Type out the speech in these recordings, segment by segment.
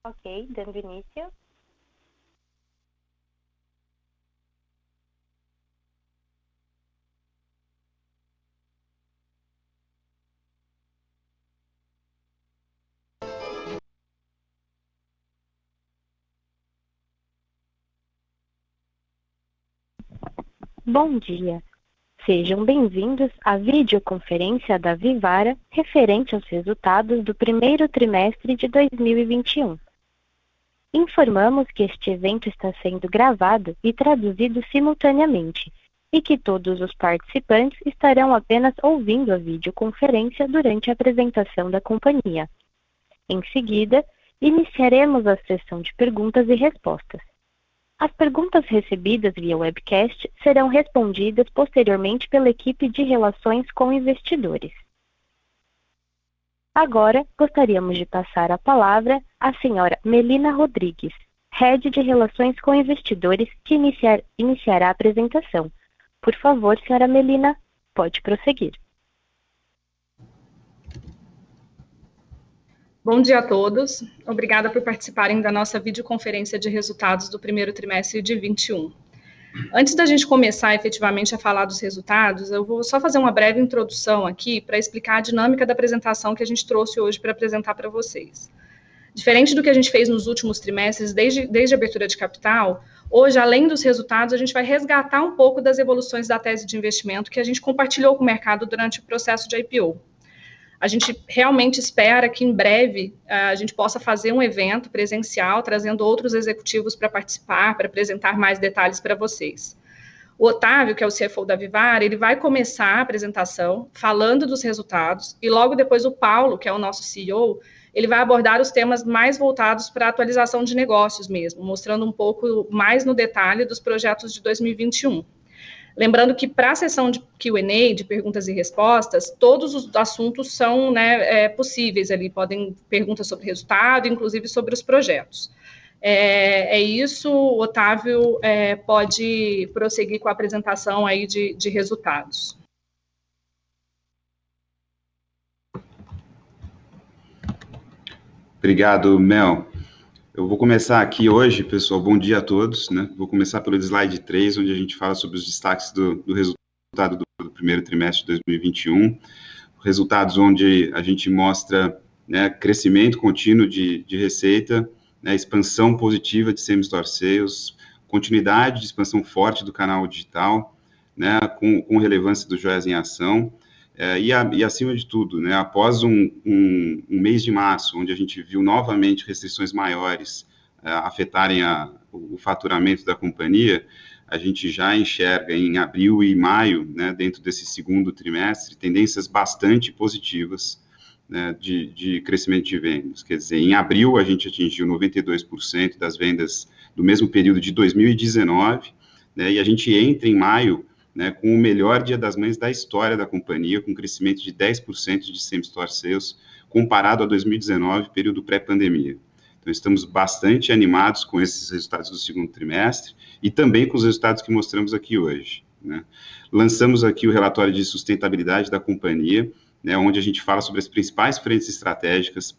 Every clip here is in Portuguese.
Ok, dando início. Bom dia. Sejam bem-vindos à videoconferência da Vivara referente aos resultados do primeiro trimestre de 2021. Informamos que este evento está sendo gravado e traduzido simultaneamente e que todos os participantes estarão apenas ouvindo a videoconferência durante a apresentação da companhia. Em seguida, iniciaremos a sessão de perguntas e respostas. As perguntas recebidas via webcast serão respondidas posteriormente pela equipe de relações com investidores. Agora, gostaríamos de passar a palavra à senhora Melina Rodrigues, Head de Relações com Investidores, que iniciará a apresentação. Por favor, senhora Melina, pode prosseguir. Bom dia a todos. Obrigada por participarem da nossa videoconferência de resultados do primeiro trimestre de 21. Antes da gente começar efetivamente a falar dos resultados, eu vou só fazer uma breve introdução aqui para explicar a dinâmica da apresentação que a gente trouxe hoje para apresentar para vocês. Diferente do que a gente fez nos últimos trimestres, desde a abertura de capital, hoje, além dos resultados, a gente vai resgatar um pouco das evoluções da tese de investimento que a gente compartilhou com o mercado durante o processo de IPO. A gente realmente espera que em breve a gente possa fazer um evento presencial, trazendo outros executivos para participar, para apresentar mais detalhes para vocês. O Otávio, que é o CFO da Vivara, ele vai começar a apresentação falando dos resultados, e logo depois o Paulo, que é o nosso CEO, ele vai abordar os temas mais voltados para a atualização de negócios mesmo, mostrando um pouco mais no detalhe dos projetos de 2021. Lembrando que para a sessão de Q&A, de perguntas e respostas, todos os assuntos são possíveis ali, podem perguntas sobre resultado, inclusive sobre os projetos. É isso, o Otávio pode prosseguir com a apresentação aí de resultados. Obrigado, Mel. Eu vou começar aqui hoje, pessoal, bom dia a todos, né? Vou começar pelo slide 3, onde a gente fala sobre os destaques do resultado do primeiro trimestre de 2021, resultados onde a gente mostra, né, crescimento contínuo de receita, né, expansão positiva de same-store sales, continuidade de expansão forte do canal digital, né, com relevância dos Joias em Ação, e acima de tudo, né, após um mês de março, onde a gente viu novamente restrições maiores afetarem o faturamento da companhia, a gente já enxerga em abril e maio, né, dentro desse segundo trimestre, tendências bastante positivas, né, de crescimento de vendas. Quer dizer, em abril a gente atingiu 92% das vendas do mesmo período de 2019, né, e a gente entra em maio, né, com o melhor Dia das Mães da história da companhia, com crescimento de 10% de same-store sales, comparado a 2019, período pré-pandemia. Então, estamos bastante animados com esses resultados do segundo trimestre e também com os resultados que mostramos aqui hoje, né. Lançamos aqui o relatório de sustentabilidade da companhia, né, onde a gente fala sobre as principais frentes estratégicas.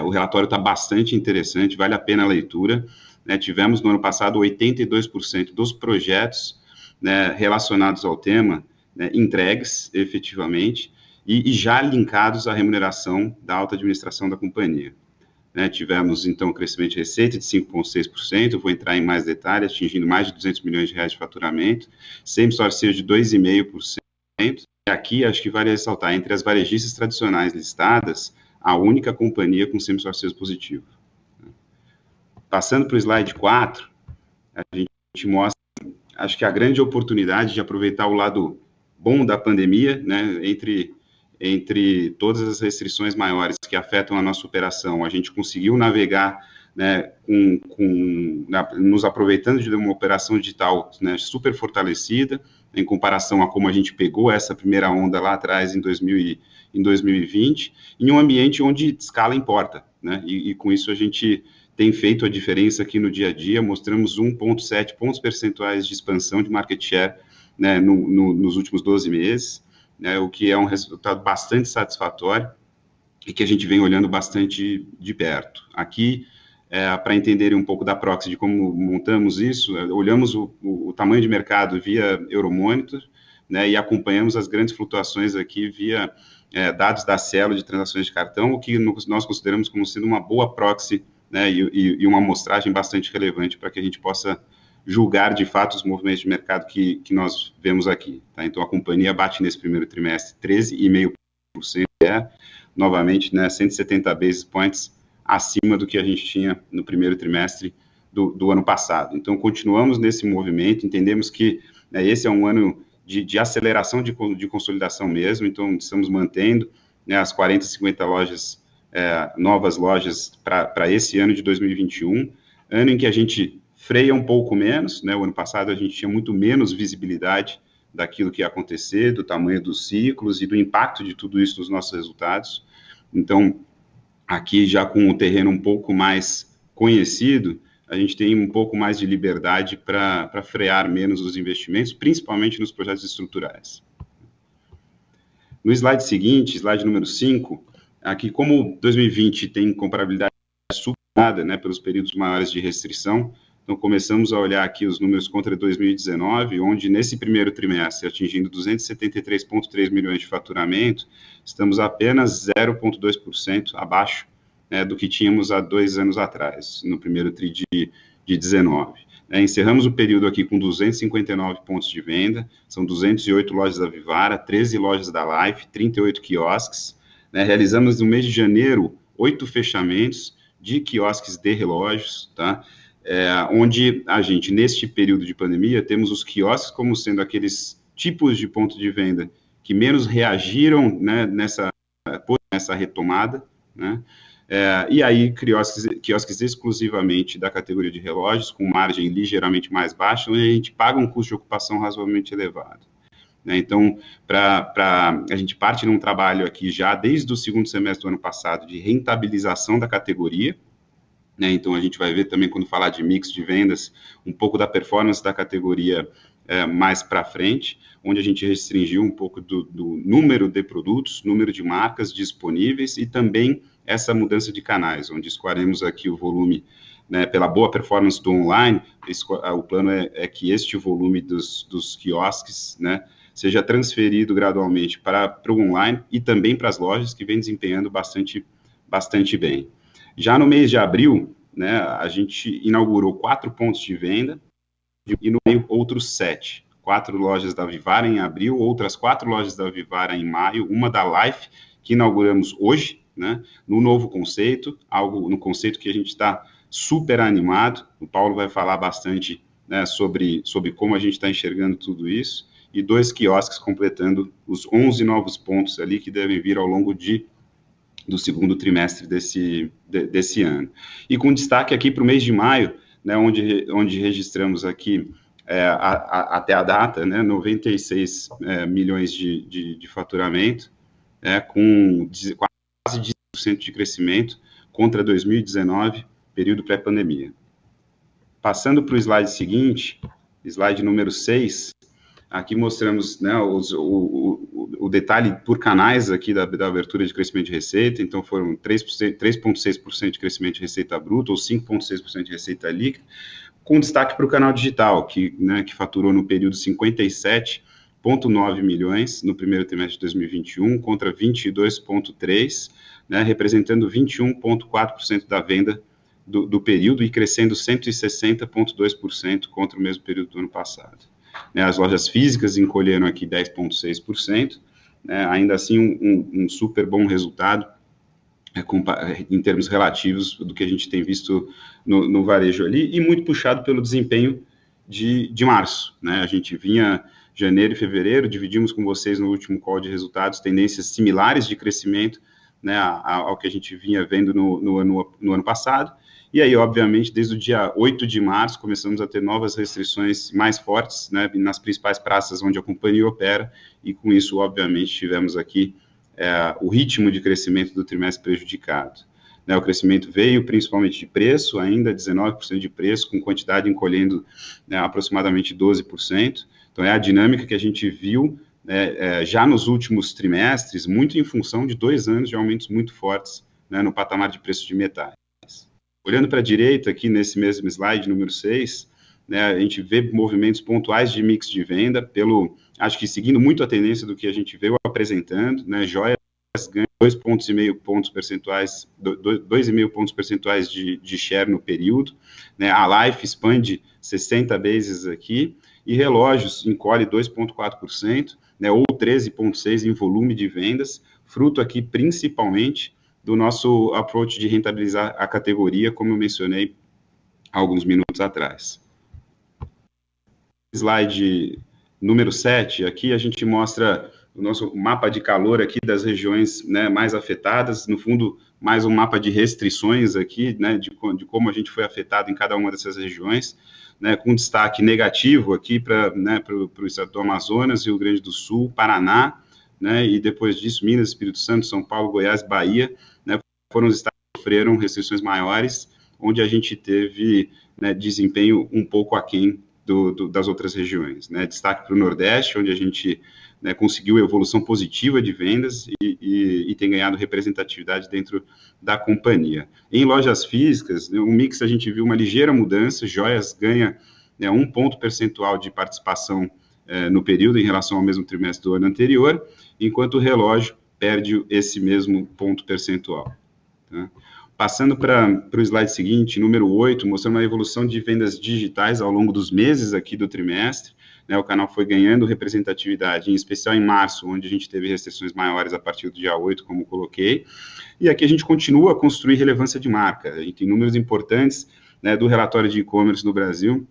O relatório está bastante interessante, vale a pena a leitura, né. Tivemos no ano passado 82% dos projetos, né, relacionados ao tema, né, entregues efetivamente e já linkados à remuneração da alta administração da companhia. Né, tivemos, então, um crescimento de receita de 5,6%, vou entrar em mais detalhes, atingindo mais de 200 milhões de reais de faturamento, same-store sales de 2,5%, e aqui acho que vale ressaltar, entre as varejistas tradicionais listadas, a única companhia com same-store sales positivo. Passando para o slide 4, a gente mostra, acho que a grande oportunidade de aproveitar o lado bom da pandemia, né, entre todas as restrições maiores que afetam a nossa operação, a gente conseguiu navegar, né, nos aproveitando de uma operação digital, né, super fortalecida, em comparação a como a gente pegou essa primeira onda lá atrás em 2020, em um ambiente onde escala importa, né, e com isso a gente tem feito a diferença aqui no dia a dia, mostramos 1,7 pontos percentuais de expansão de market share, né, nos últimos 12 meses, né, o que é um resultado bastante satisfatório e que a gente vem olhando bastante de perto. Aqui, para entenderem um pouco da proxy, de como montamos isso, olhamos o tamanho de mercado via Euromonitor, né, e acompanhamos as grandes flutuações aqui via dados da Cielo de transações de cartão, o que nós consideramos como sendo uma boa proxy, né, e uma amostragem bastante relevante para que a gente possa julgar de fato os movimentos de mercado que nós vemos aqui. Tá? Então, a companhia bate nesse primeiro trimestre 13,5%, novamente, né, 170 basis points acima do que a gente tinha no primeiro trimestre do ano passado. Então, continuamos nesse movimento, entendemos que esse é um ano de aceleração de consolidação mesmo, então estamos mantendo, né, as 40, 50 lojas, novas lojas para esse ano de 2021, ano em que a gente freia um pouco menos, né, o ano passado a gente tinha muito menos visibilidade daquilo que ia acontecer, do tamanho dos ciclos e do impacto de tudo isso nos nossos resultados. Então, aqui já com o terreno um pouco mais conhecido, a gente tem um pouco mais de liberdade para frear menos os investimentos, principalmente nos projetos estruturais. No slide seguinte, slide número 5, aqui como 2020 tem comparabilidade superada, né, pelos períodos maiores de restrição, então começamos a olhar aqui os números contra 2019, onde nesse primeiro trimestre, atingindo 273,3 milhões de faturamento, estamos apenas 0,2% abaixo, né, do que tínhamos há 2 anos atrás, no primeiro tri de 19. Encerramos o período aqui com 259 pontos de venda, são 208 lojas da Vivara, 13 lojas da Life, 38 quiosques, né, realizamos no mês de janeiro 8 fechamentos de quiosques de relógios, tá? Onde a gente, neste período de pandemia, temos os quiosques como sendo aqueles tipos de ponto de venda que menos reagiram, né, nessa retomada, né? E aí, quiosques exclusivamente da categoria de relógios, com margem ligeiramente mais baixa, onde a gente paga um custo de ocupação razoavelmente elevado. Né? Então, a gente parte num trabalho aqui já desde o segundo semestre do ano passado de rentabilização da categoria, né? Então, a gente vai ver também, quando falar de mix de vendas, um pouco da performance da categoria mais para frente, onde a gente restringiu um pouco do número de produtos, número de marcas disponíveis e também essa mudança de canais, onde escoaremos aqui o volume, né, pela boa performance do online, o plano é que este volume dos quiosques, né, seja transferido gradualmente para o online e também para as lojas, que vem desempenhando bastante bem. Já no mês de abril, né, a gente inaugurou 4 pontos de venda e no meio outros 7. 4 lojas da Vivara em abril, outras 4 lojas da Vivara em maio, uma da Life, que inauguramos hoje, né, no novo conceito, no conceito que a gente está super animado. O Paulo vai falar bastante, né, sobre como a gente está enxergando tudo isso, e 2 quiosques completando os 11 novos pontos ali que devem vir ao longo do segundo trimestre desse ano. E com destaque aqui para o mês de maio, né, onde registramos aqui, até a data, né, 96 milhões de faturamento, com quase 10% de crescimento contra 2019, período pré-pandemia. Passando para o slide seguinte, slide número 6, aqui mostramos, né, o detalhe por canais aqui da abertura de crescimento de receita. Então foram 3,6% de crescimento de receita bruta, ou 5,6% de receita líquida, com destaque para o canal digital, que faturou no período 57,9 milhões no primeiro trimestre de 2021, contra 22,3, né, representando 21,4% da venda do período e crescendo 160,2% contra o mesmo período do ano passado. Né, as lojas físicas encolheram aqui 10,6%, né, ainda assim um super bom resultado em termos relativos do que a gente tem visto no varejo ali, e muito puxado pelo desempenho de março. Né, a gente vinha janeiro e fevereiro, dividimos com vocês no último call de resultados tendências similares de crescimento, né, ao que a gente vinha vendo no ano passado. E aí, obviamente, desde o dia 8 de março, começamos a ter novas restrições mais fortes, né, nas principais praças onde a companhia opera, e com isso, obviamente, tivemos aqui o ritmo de crescimento do trimestre prejudicado. Né, o crescimento veio principalmente de preço, ainda 19% de preço, com quantidade encolhendo, né, aproximadamente 12%. Então, é a dinâmica que a gente viu já nos últimos trimestres, muito em função de 2 anos de aumentos muito fortes, né, no patamar de preço de metais. Olhando para a direita, aqui nesse mesmo slide, número 6, né, a gente vê movimentos pontuais de mix de venda, acho que seguindo muito a tendência do que a gente veio apresentando, né, joias ganham 2,5 pontos percentuais, 2,5 pontos percentuais de share no período, né, a Life expande 60 bases aqui, e relógios encolhe 2,4%, né, ou 13,6% em volume de vendas, fruto aqui principalmente do nosso approach de rentabilizar a categoria, como eu mencionei alguns minutos atrás. Slide número 7, aqui a gente mostra o nosso mapa de calor aqui das regiões, né, mais afetadas, no fundo, mais um mapa de restrições aqui, né, de como a gente foi afetado em cada uma dessas regiões, né, com destaque negativo aqui para o estado do Amazonas, Rio Grande do Sul, Paraná, né, e depois disso, Minas, Espírito Santo, São Paulo, Goiás, Bahia, né, foram os estados que sofreram restrições maiores, onde a gente teve, né, desempenho um pouco aquém das outras regiões, né? Destaque para o Nordeste, onde a gente, né, conseguiu evolução positiva de vendas e tem ganhado representatividade dentro da companhia. Em lojas físicas, o mix a gente viu uma ligeira mudança, joias ganha, né, 1 ponto percentual de participação no período em relação ao mesmo trimestre do ano anterior, enquanto o relógio perde esse mesmo ponto percentual. Tá? Passando para o slide seguinte, número 8, mostrando uma evolução de vendas digitais ao longo dos meses aqui do trimestre, né, o canal foi ganhando representatividade, em especial em março, onde a gente teve restrições maiores a partir do dia 8, como coloquei, e aqui a gente continua a construir relevância de marca, a gente tem números importantes, né, do relatório de e-commerce no Brasil,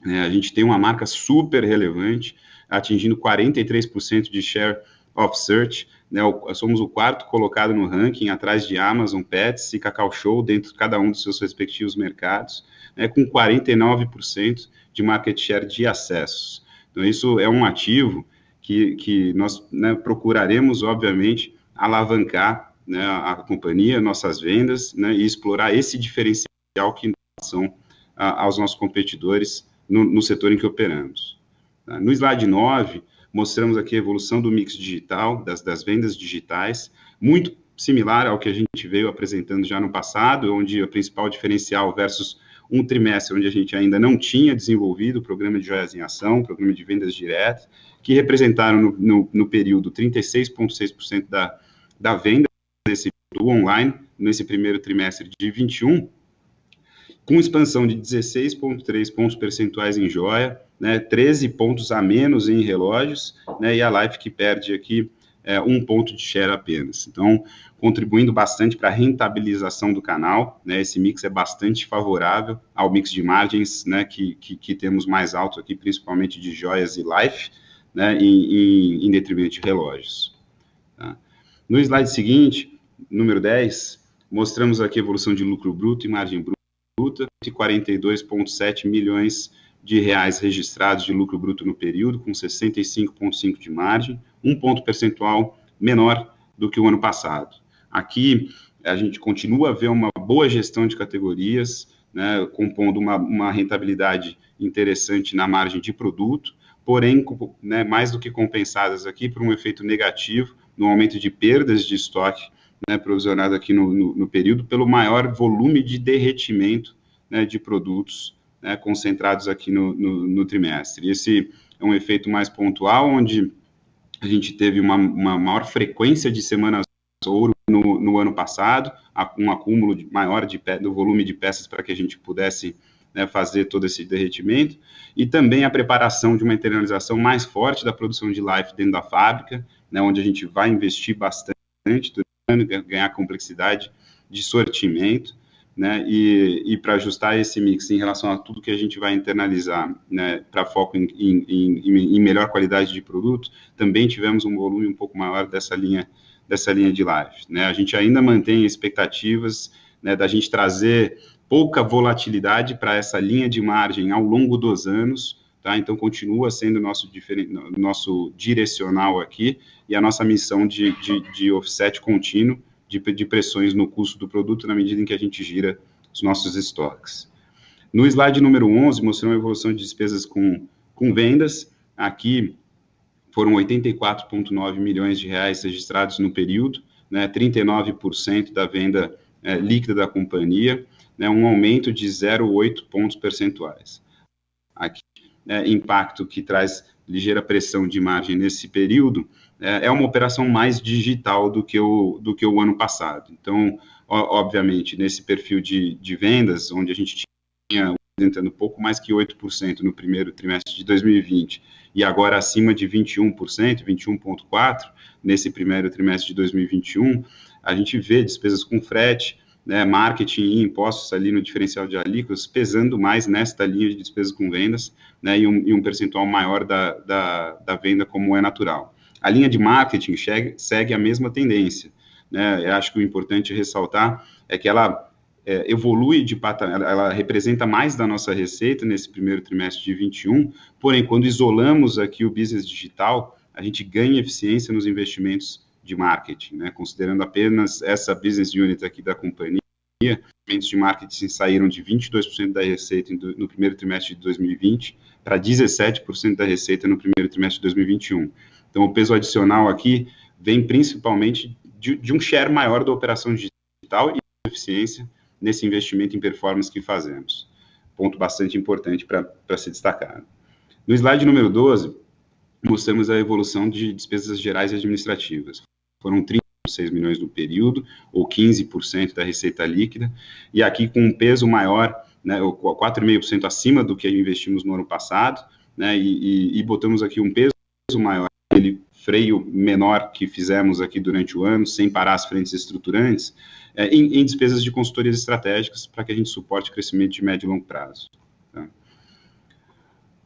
a gente tem uma marca super relevante, atingindo 43% de share of search, né, somos o 4º colocado no ranking, atrás de Amazon, Pets e Cacau Show, dentro de cada um dos seus respectivos mercados, né, com 49% de market share de acessos. Então, isso é um ativo que nós, né, procuraremos, obviamente, alavancar, né, a companhia, nossas vendas, né, e explorar esse diferencial que são aos nossos competidores no setor em que operamos. Tá? No slide 9, mostramos aqui a evolução do mix digital, das vendas digitais, muito similar ao que a gente veio apresentando já no passado, onde o principal diferencial versus um trimestre onde a gente ainda não tinha desenvolvido o programa de joias em ação, programa de vendas diretas, que representaram no período 36,6% da venda do online, nesse primeiro trimestre de 21, com expansão de 16,3 pontos percentuais em joia, né, 13 pontos a menos em relógios, né, e a Life que perde aqui 1 ponto de share apenas. Então, contribuindo bastante para a rentabilização do canal, né, esse mix é bastante favorável ao mix de margens, né, que temos mais alto aqui, principalmente de joias e Life, né, em detrimento de relógios. Tá? No slide seguinte, número 10, mostramos aqui a evolução de lucro bruto e margem bruta, de 42,7 milhões de reais registrados de lucro bruto no período, com 65,5% de margem, 1 ponto percentual menor do que o ano passado. Aqui, a gente continua a ver uma boa gestão de categorias, né, compondo uma rentabilidade interessante na margem de produto, porém, né, mais do que compensadas aqui por um efeito negativo no aumento de perdas de estoque, né, provisionado aqui no período, pelo maior volume de derretimento, né, de produtos, né, concentrados aqui no trimestre. Esse é um efeito mais pontual, onde a gente teve uma maior frequência de semanas ouro no ano passado, um acúmulo maior do volume de peças para que a gente pudesse, né, fazer todo esse derretimento, e também a preparação de uma internalização mais forte da produção de Life dentro da fábrica, né, onde a gente vai investir bastante, ganhar complexidade de sortimento, né, e para ajustar esse mix em relação a tudo que a gente vai internalizar, né, para foco em melhor qualidade de produto, também tivemos um volume um pouco maior dessa linha de Life, né. A gente ainda mantém expectativas, né, da gente trazer pouca volatilidade para essa linha de margem ao longo dos anos, tá? Então continua sendo nosso direcional aqui, e a nossa missão de offset contínuo de pressões no custo do produto na medida em que a gente gira os nossos estoques. No slide número 11, mostrou a evolução de despesas com vendas. Aqui foram 84,9 milhões de reais registrados no período, né, 39% da venda líquida da companhia, né, um aumento de 0,8 pontos percentuais. Aqui, impacto que traz ligeira pressão de margem nesse período, é uma operação mais digital do que o ano passado. Então, obviamente, nesse perfil de vendas, onde a gente tinha representando pouco mais que 8% no primeiro trimestre de 2020, e agora acima de 21%, 21,4% nesse primeiro trimestre de 2021, a gente vê despesas com frete, né, marketing e impostos ali no diferencial de alíquotas pesando mais nesta linha de despesas com vendas, né, e um percentual maior da venda, como é natural. A linha de marketing segue a mesma tendência, né? Eu acho que o importante ressaltar é que ela evolui de patamar, ela representa mais da nossa receita nesse primeiro trimestre de 21, porém, quando isolamos aqui o business digital, a gente ganha eficiência nos investimentos de marketing, né? Considerando apenas essa business unit aqui da companhia, investimentos de marketing saíram de 22% da receita no primeiro trimestre de 2020 para 17% da receita no primeiro trimestre de 2021. Então, o peso adicional aqui vem principalmente de um share maior da operação digital e eficiência nesse investimento em performance que fazemos. Ponto bastante importante para se destacar. No slide número 12, mostramos a evolução de despesas gerais e administrativas. Foram 36 milhões no período, ou 15% da receita líquida, e aqui com um peso maior, né, 4,5% acima do que investimos no ano passado, né, e botamos aqui um peso maior, aquele freio menor que fizemos aqui durante o ano, sem parar as frentes estruturantes, em despesas de consultorias estratégicas, para que a gente suporte o crescimento de médio e longo prazo. Tá?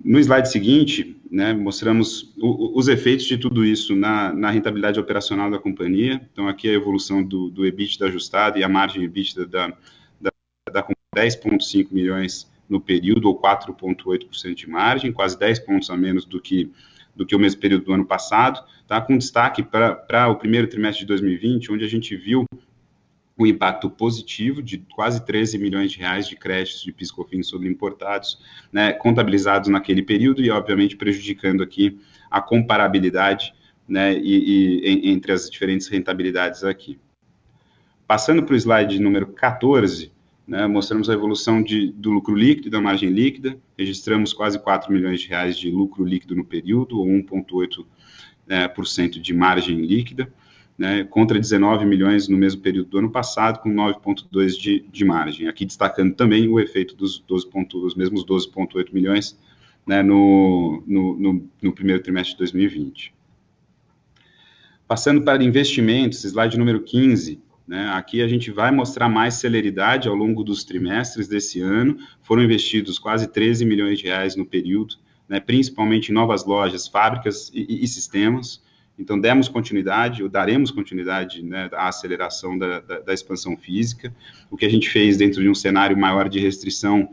No slide seguinte, né, mostramos os efeitos de tudo isso na rentabilidade operacional da companhia. Então, aqui a evolução do EBITDA ajustado e a margem EBITDA da 10,5 milhões no período, ou 4,8% de margem, quase 10 pontos a menos do que o mesmo período do ano passado, tá? Com destaque para o primeiro trimestre de 2020, onde a gente viu o impacto positivo de quase 13 milhões de reais de créditos de PIS/COFINS sobre importados, né, contabilizados naquele período e, obviamente, prejudicando aqui a comparabilidade, né, entre as diferentes rentabilidades aqui. Passando para o slide número 14, né, mostramos a evolução do lucro líquido e da margem líquida. Registramos quase 4 milhões de reais de lucro líquido no período, ou 1,8% de margem líquida, né, contra 19 milhões no mesmo período do ano passado, com 9,2% de margem. Aqui destacando também o efeito dos mesmos 12,8 milhões, né, no primeiro trimestre de 2020. Passando para investimentos, slide número 15, né, aqui a gente vai mostrar mais celeridade ao longo dos trimestres desse ano. Foram investidos quase 13 milhões de reais no período, né, principalmente em novas lojas, fábricas e sistemas. Então, daremos continuidade, né, à aceleração da expansão física. O que a gente fez dentro de um cenário maior de restrição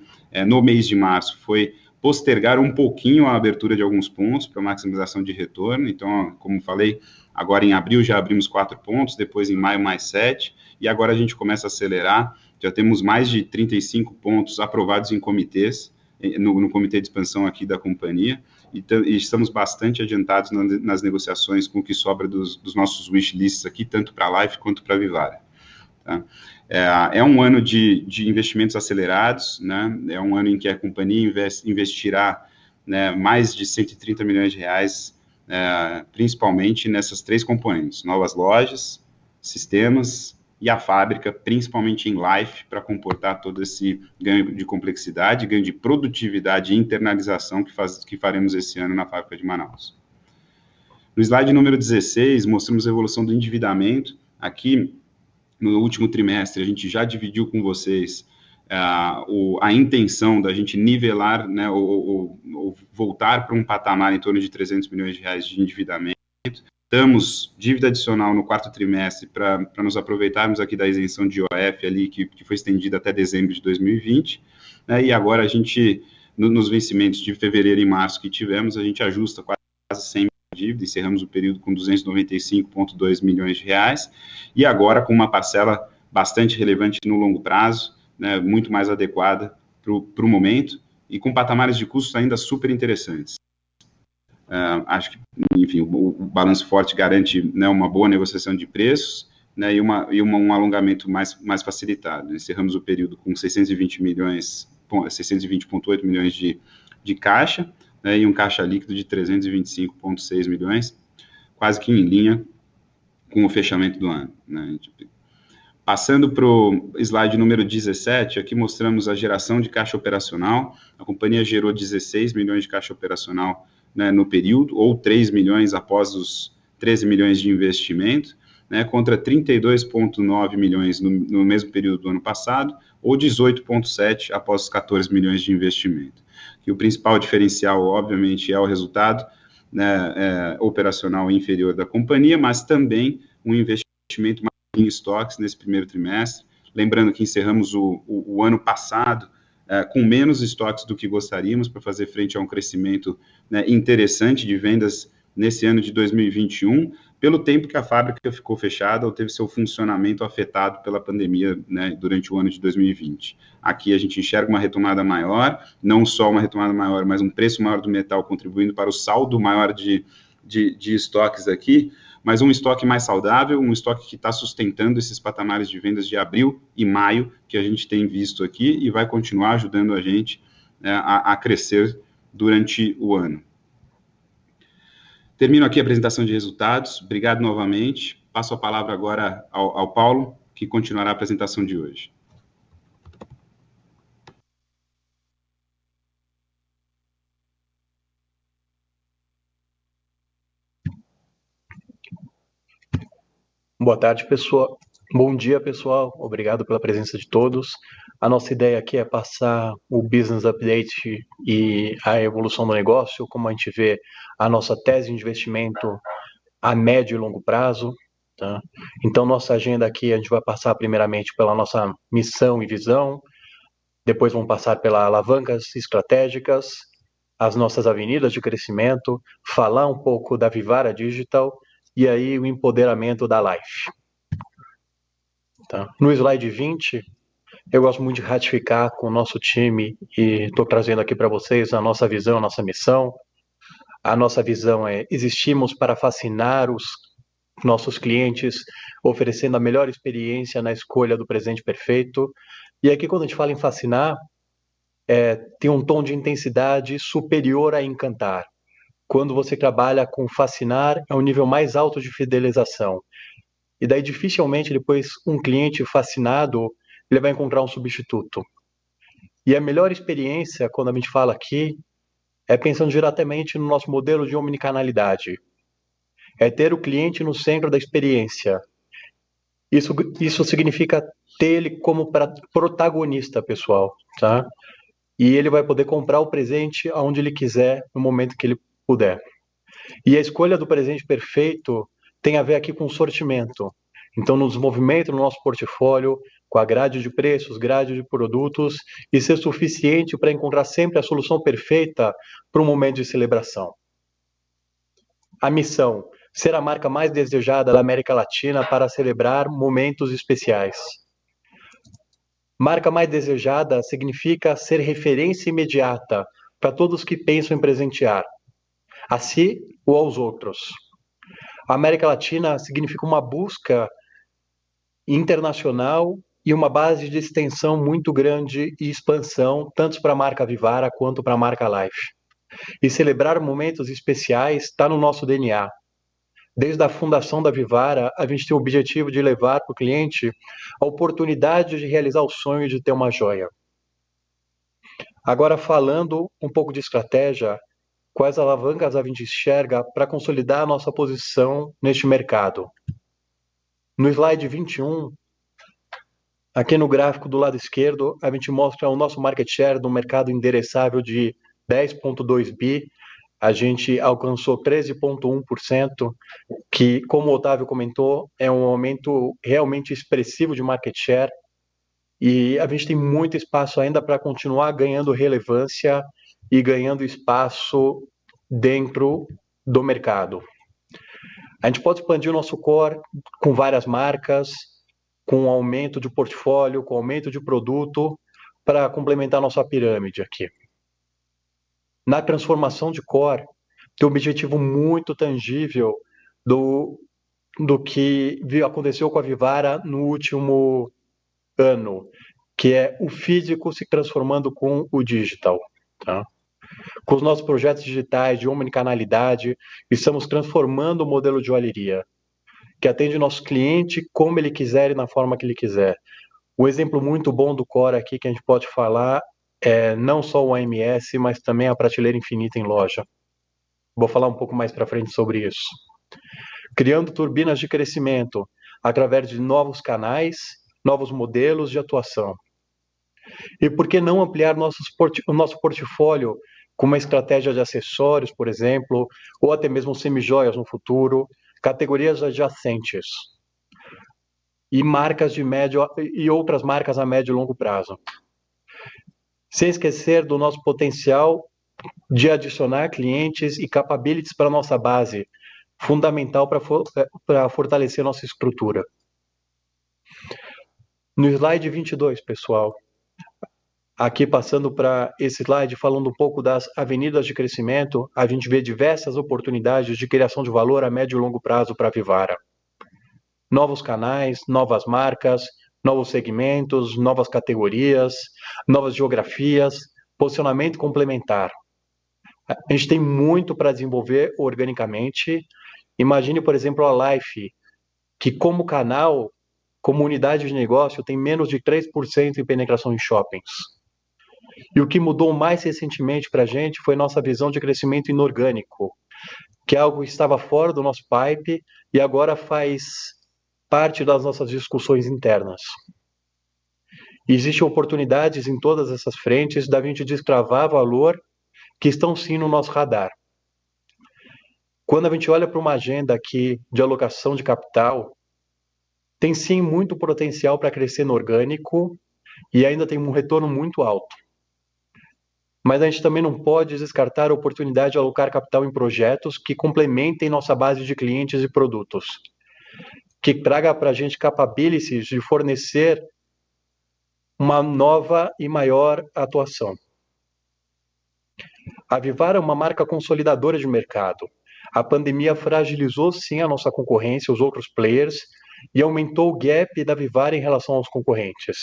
no mês de março foi postergar um pouquinho a abertura de alguns pontos para maximização de retorno. Então, como falei, agora em abril já abrimos 4 pontos, depois em maio mais 7, e agora a gente começa a acelerar. Já temos mais de 35 pontos aprovados em comitês, no comitê de expansão aqui da companhia, e estamos bastante adiantados nas negociações com o que sobra dos nossos wishlists aqui, tanto para a Life quanto para a Vivara. Tá? É um ano de investimentos acelerados, né? É um ano em que a companhia investirá, né, mais de 130 milhões de reais, principalmente nessas 3 componentes: novas lojas, sistemas e a fábrica, principalmente em Life, para comportar todo esse ganho de complexidade, ganho de produtividade e internalização que faremos esse ano na fábrica de Manaus. No slide número 16, mostramos a evolução do endividamento. Aqui, no último trimestre, a gente já dividiu com vocês a intenção da gente nivelar, né, ou voltar para um patamar em torno de 300 milhões de reais de endividamento. Damos dívida adicional no quarto trimestre para nos aproveitarmos aqui da isenção de IOF ali, que foi estendida até dezembro de 2020, né, e agora a gente, nos vencimentos de fevereiro e março que tivemos, a gente ajusta quase 100 milhões de dívida, encerramos o período com 295,2 milhões de reais, e agora com uma parcela bastante relevante no longo prazo, né, muito mais adequada para o momento, e com patamares de custos ainda super interessantes. Acho que, enfim, o balanço forte garante, né, uma boa negociação de preços, né, e um alongamento mais facilitado. Encerramos o período com 620,8 milhões de caixa, né, e um caixa líquido de 325,6 milhões, quase que em linha com o fechamento do ano, né. Passando para o slide número 17, aqui mostramos a geração de caixa operacional. A companhia gerou 16 milhões de caixa operacional, né, no período, ou 3 milhões após os 13 milhões de investimento, né, contra 32,9 milhões no mesmo período do ano passado, ou 18,7 após os 14 milhões de investimento. E o principal diferencial, obviamente, é o resultado, né, operacional inferior da companhia, mas também um investimento em estoques nesse primeiro trimestre. Lembrando que encerramos o ano passado com menos estoques do que gostaríamos para fazer frente a um crescimento, né, interessante de vendas nesse ano de 2021, pelo tempo que a fábrica ficou fechada ou teve seu funcionamento afetado pela pandemia, né, durante o ano de 2020. Aqui a gente enxerga uma retomada maior, não só uma retomada maior, mas um preço maior do metal contribuindo para o saldo maior de estoques aqui, mas um estoque mais saudável, um estoque que está sustentando esses patamares de vendas de abril e maio que a gente tem visto aqui e vai continuar ajudando a gente, né, a crescer durante o ano. Termino aqui a apresentação de resultados. Obrigado novamente. Passo a palavra agora ao Paulo, que continuará a apresentação de hoje. Boa tarde, pessoal. Bom dia, pessoal. Obrigado pela presença de todos. A nossa ideia aqui é passar o business update e a evolução do negócio, como a gente vê a nossa tese de investimento a médio e longo prazo. Tá? Então, nossa agenda aqui, a gente vai passar primeiramente pela nossa missão e visão, depois vamos passar pelas alavancas estratégicas, as nossas avenidas de crescimento, falar um pouco da Vivara Digital e aí o empoderamento da Life. Tá? No slide 20, eu gosto muito de ratificar com o nosso time e estou trazendo aqui para vocês a nossa visão, a nossa missão. A nossa visão é: existimos para fascinar os nossos clientes, oferecendo a melhor experiência na escolha do presente perfeito. E aqui, quando a gente fala em fascinar, tem um tom de intensidade superior a encantar. Quando você trabalha com fascinar, é um nível mais alto de fidelização. E daí, dificilmente, depois, um cliente fascinado, ele vai encontrar um substituto. E a melhor experiência, quando a gente fala aqui, é pensando diretamente no nosso modelo de omnicanalidade. É ter o cliente no centro da experiência. Isso significa ter ele como protagonista, pessoal, tá? E ele vai poder comprar o presente aonde ele quiser, no momento que ele puder. E a escolha do presente perfeito tem a ver aqui com sortimento. Então, no desenvolvimento do nosso portfólio, com a grade de preços, grade de produtos, e ser suficiente para encontrar sempre a solução perfeita para um momento de celebração. A missão: ser a marca mais desejada da América Latina para celebrar momentos especiais. Marca mais desejada significa ser referência imediata para todos que pensam em presentear, a si ou aos outros. A América Latina significa uma busca internacional e uma base de extensão muito grande e expansão, tanto para a marca Vivara quanto para a marca Life. E celebrar momentos especiais está no nosso DNA. Desde a fundação da Vivara, a gente tem o objetivo de levar para o cliente a oportunidade de realizar o sonho de ter uma joia. Agora, falando um pouco de estratégia, quais alavancas a gente enxerga para consolidar a nossa posição neste mercado? No slide 21, aqui no gráfico do lado esquerdo, a gente mostra o nosso market share do mercado endereçável de 10,2 bi. A gente alcançou 13,1%, que, como o Otávio comentou, é um aumento realmente expressivo de market share. E a gente tem muito espaço ainda para continuar ganhando relevância e ganhando espaço dentro do mercado. A gente pode expandir o nosso core com várias marcas, com aumento de portfólio, com aumento de produto, para complementar nossa pirâmide aqui. Na transformação de core, tem um objetivo muito tangível do do que aconteceu com a Vivara no último ano, que é o físico se transformando com o digital. Tá? Com os nossos projetos digitais de omnicanalidade, estamos transformando o modelo de joalheria, que atende o nosso cliente como ele quiser e na forma que ele quiser. Um exemplo muito bom do Core aqui que a gente pode falar é não só o AMS, mas também a prateleira infinita em loja. Vou falar um pouco mais para frente sobre isso. Criando turbinas de crescimento através de novos canais, novos modelos de atuação. E por que não ampliar o nosso portfólio com uma estratégia de acessórios, por exemplo, ou até mesmo semijoias no futuro, categorias adjacentes e marcas de médio e outras marcas a médio e longo prazo. Sem esquecer do nosso potencial de adicionar clientes e capabilities para a nossa base, fundamental para fortalecer nossa estrutura. No slide 22, pessoal, aqui passando para esse slide, falando um pouco das avenidas de crescimento, a gente vê diversas oportunidades de criação de valor a médio e longo prazo para a Vivara. Novos canais, novas marcas, novos segmentos, novas categorias, novas geografias, posicionamento complementar. A gente tem muito para desenvolver organicamente. Imagine, por exemplo, a Life, que como canal, como unidade de negócio, tem menos de 3% em penetração em shoppings. E o que mudou mais recentemente para a gente foi nossa visão de crescimento inorgânico, que é algo que estava fora do nosso pipe e agora faz parte das nossas discussões internas. Existem oportunidades em todas essas frentes da gente destravar valor que estão sim no nosso radar. Quando a gente olha para uma agenda aqui de alocação de capital, tem sim muito potencial para crescer no orgânico e ainda tem um retorno muito alto. Mas a gente também não pode descartar a oportunidade de alocar capital em projetos que complementem nossa base de clientes e produtos, que traga para a gente capabilities de fornecer uma nova e maior atuação. A Vivara é uma marca consolidadora de mercado. A pandemia fragilizou sim a nossa concorrência, os outros players, e aumentou o gap da Vivara em relação aos concorrentes.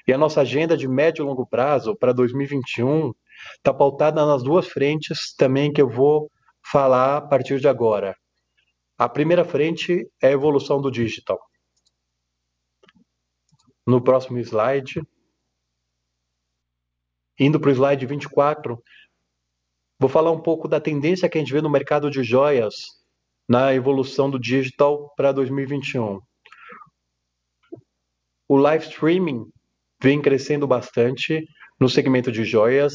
E a nossa agenda de médio e longo prazo para 2021 está pautada nas duas frentes também que eu vou falar a partir de agora. A primeira frente é a evolução do digital. No próximo slide, indo para o slide 24, vou falar um pouco da tendência que a gente vê no mercado de joias na evolução do digital para 2021. O live streaming vem crescendo bastante no segmento de joias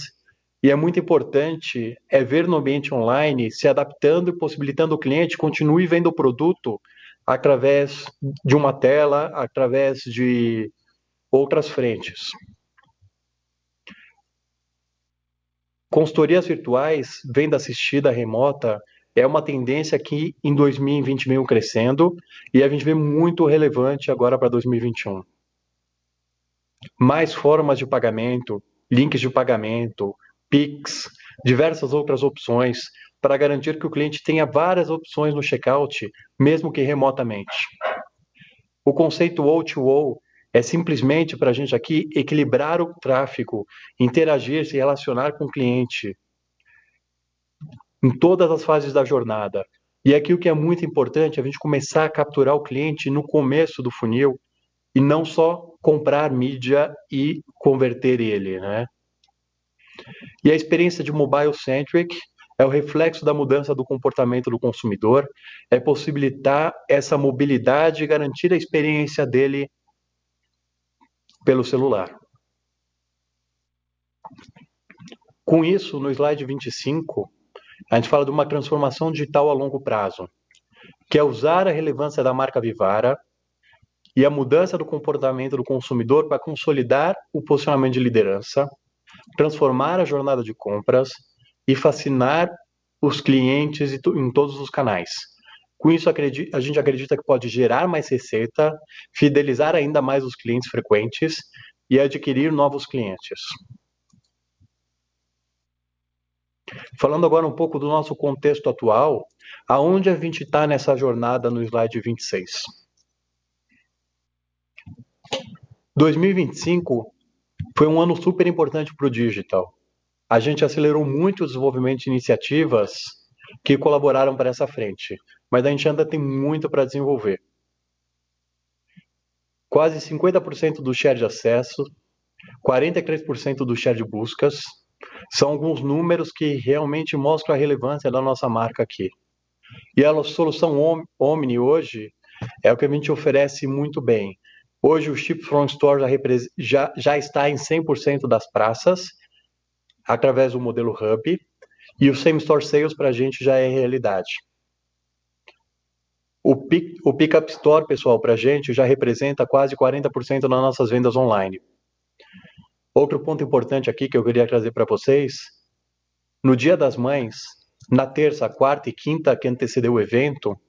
e é muito importante ver no ambiente online se adaptando e possibilitando o cliente continue vendo o produto através de uma tela, através de outras frentes. Consultorias virtuais, venda assistida remota, é uma tendência que em 2020 veio crescendo e a gente vê muito relevante agora para 2021. Mais formas de pagamento, links de pagamento, Pix, diversas outras opções para garantir que o cliente tenha várias opções no checkout, mesmo que remotamente. O conceito O2O é simplesmente para a gente aqui equilibrar o tráfego, interagir, se relacionar com o cliente em todas as fases da jornada. E aqui o que é muito importante é a gente começar a capturar o cliente no começo do funil e não só comprar mídia e converter ele, né? E a experiência de mobile-centric é o reflexo da mudança do comportamento do consumidor, é possibilitar essa mobilidade e garantir a experiência dele pelo celular. Com isso, no slide 25, a gente fala de uma transformação digital a longo prazo, que é usar a relevância da marca Vivara e a mudança do comportamento do consumidor para consolidar o posicionamento de liderança, transformar a jornada de compras e fascinar os clientes em todos os canais. Com isso, a gente acredita que pode gerar mais receita, fidelizar ainda mais os clientes frequentes e adquirir novos clientes. Falando agora um pouco do nosso contexto atual, aonde a gente está nessa jornada no slide 26. 2025 foi um ano super importante para o digital. A gente acelerou muito o desenvolvimento de iniciativas que colaboraram para essa frente, mas a gente ainda tem muito para desenvolver. Quase 50% do share de acesso, 43% do share de buscas, são alguns números que realmente mostram a relevância da nossa marca aqui. E a solução Omni hoje é o que a gente oferece muito bem. Hoje o Ship from Store já está em 100% das praças, através do modelo Hub, e o Same Store Sales para a gente já é realidade. O Pickup Store, pessoal, para a gente já representa quase 40% das nossas vendas online. Outro ponto importante aqui que eu queria trazer para vocês, no Dia das Mães, na terça, quarta e quinta que antecedeu o evento,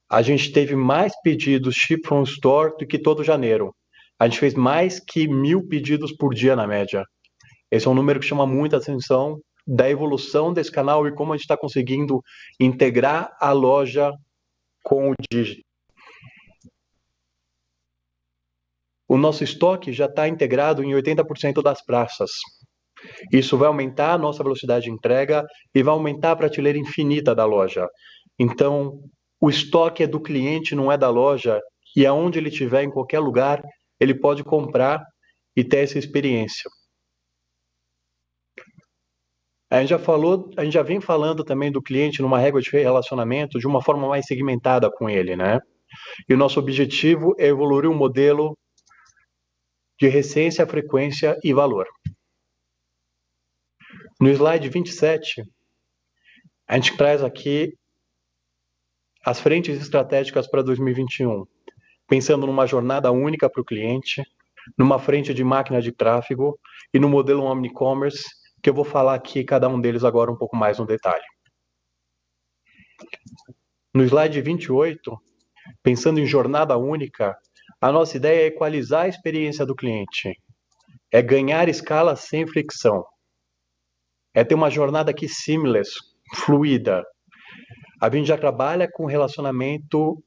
a gente teve mais pedidos Ship from Store do que todo janeiro. A gente fez mais que 1.000 pedidos por dia na média. Esse é um número que chama muita atenção da evolução desse canal e como a gente está conseguindo integrar a loja com o digital. O nosso estoque já está integrado em 80% das praças. Isso vai aumentar a nossa velocidade de entrega e vai aumentar a prateleira infinita da loja. Então, o estoque é do cliente, não é da loja, e aonde ele estiver, em qualquer lugar, ele pode comprar e ter essa experiência. A gente já vem falando também do cliente numa régua de relacionamento de uma forma mais segmentada com ele, né? E o nosso objetivo é evoluir um modelo de recência, frequência e valor. No slide 27, a gente traz aqui as frentes estratégicas para 2021, pensando numa jornada única para o cliente, numa frente de máquina de tráfego e no modelo omnicommerce, que eu vou falar aqui cada um deles agora um pouco mais no detalhe. No slide 28, pensando em jornada única, a nossa ideia é equalizar a experiência do cliente, é ganhar escala sem fricção, é ter uma jornada aqui seamless, fluida. A gente já trabalha com relacionamento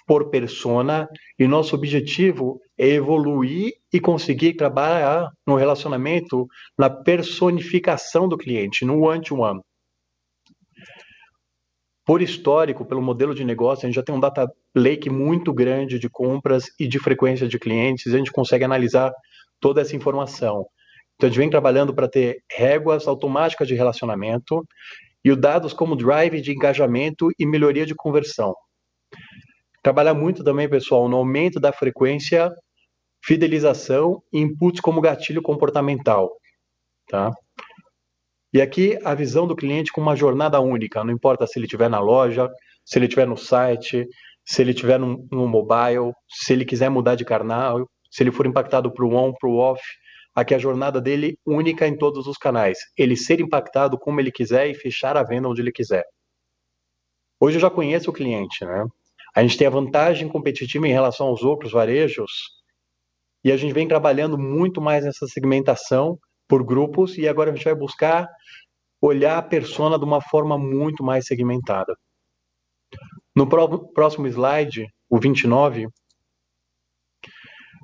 por persona e nosso objetivo é evoluir e conseguir trabalhar no relacionamento na personificação do cliente, no one-to-one. Por histórico, pelo modelo de negócio, a gente já tem um data lake muito grande de compras e de frequência de clientes, e a gente consegue analisar toda essa informação. Então, a gente vem trabalhando para ter réguas automáticas de relacionamento e os dados como drive de engajamento e melhoria de conversão. Trabalhar muito também, pessoal, no aumento da frequência, fidelização e inputs como gatilho comportamental, tá? E aqui a visão do cliente com uma jornada única, não importa se ele estiver na loja, se ele estiver no site, se ele estiver no mobile, se ele quiser mudar de canal, se ele for impactado para o on, para o off, aqui a jornada dele única em todos os canais. Ele ser impactado como ele quiser e fechar a venda onde ele quiser. Hoje eu já conheço o cliente, né? A gente tem a vantagem competitiva em relação aos outros varejos e a gente vem trabalhando muito mais nessa segmentação por grupos e agora a gente vai buscar olhar a persona de uma forma muito mais segmentada. No próximo slide, o 29,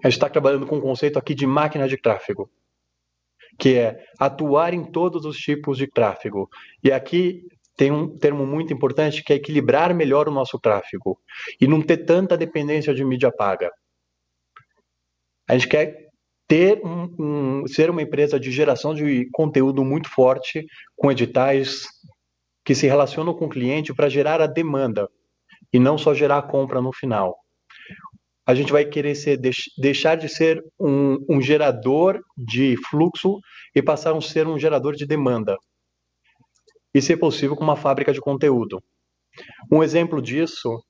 a gente está trabalhando com um conceito aqui de máquina de tráfego, que é atuar em todos os tipos de tráfego. E aqui tem um termo muito importante que é equilibrar melhor o nosso tráfego e não ter tanta dependência de mídia paga. A gente quer ser uma empresa de geração de conteúdo muito forte, com editais que se relacionam com o cliente para gerar a demanda e não só gerar a compra no final. A gente vai querer deixar de ser um gerador de fluxo e passar a ser um gerador de demanda. E, se possível, com uma fábrica de conteúdo. Um exemplo disso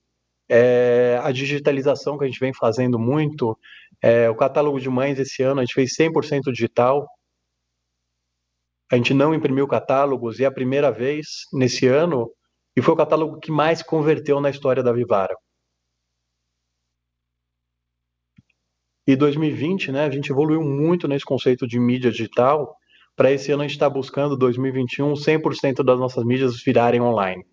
é a digitalização que a gente vem fazendo muito. O catálogo de mães esse ano a gente fez 100% digital. A gente não imprimiu catálogos e é a primeira vez nesse ano e foi o catálogo que mais converteu na história da Vivara. E 2020, né, a gente evoluiu muito nesse conceito de mídia digital para esse ano a gente está buscando, 2021, 100% das nossas mídias virarem online.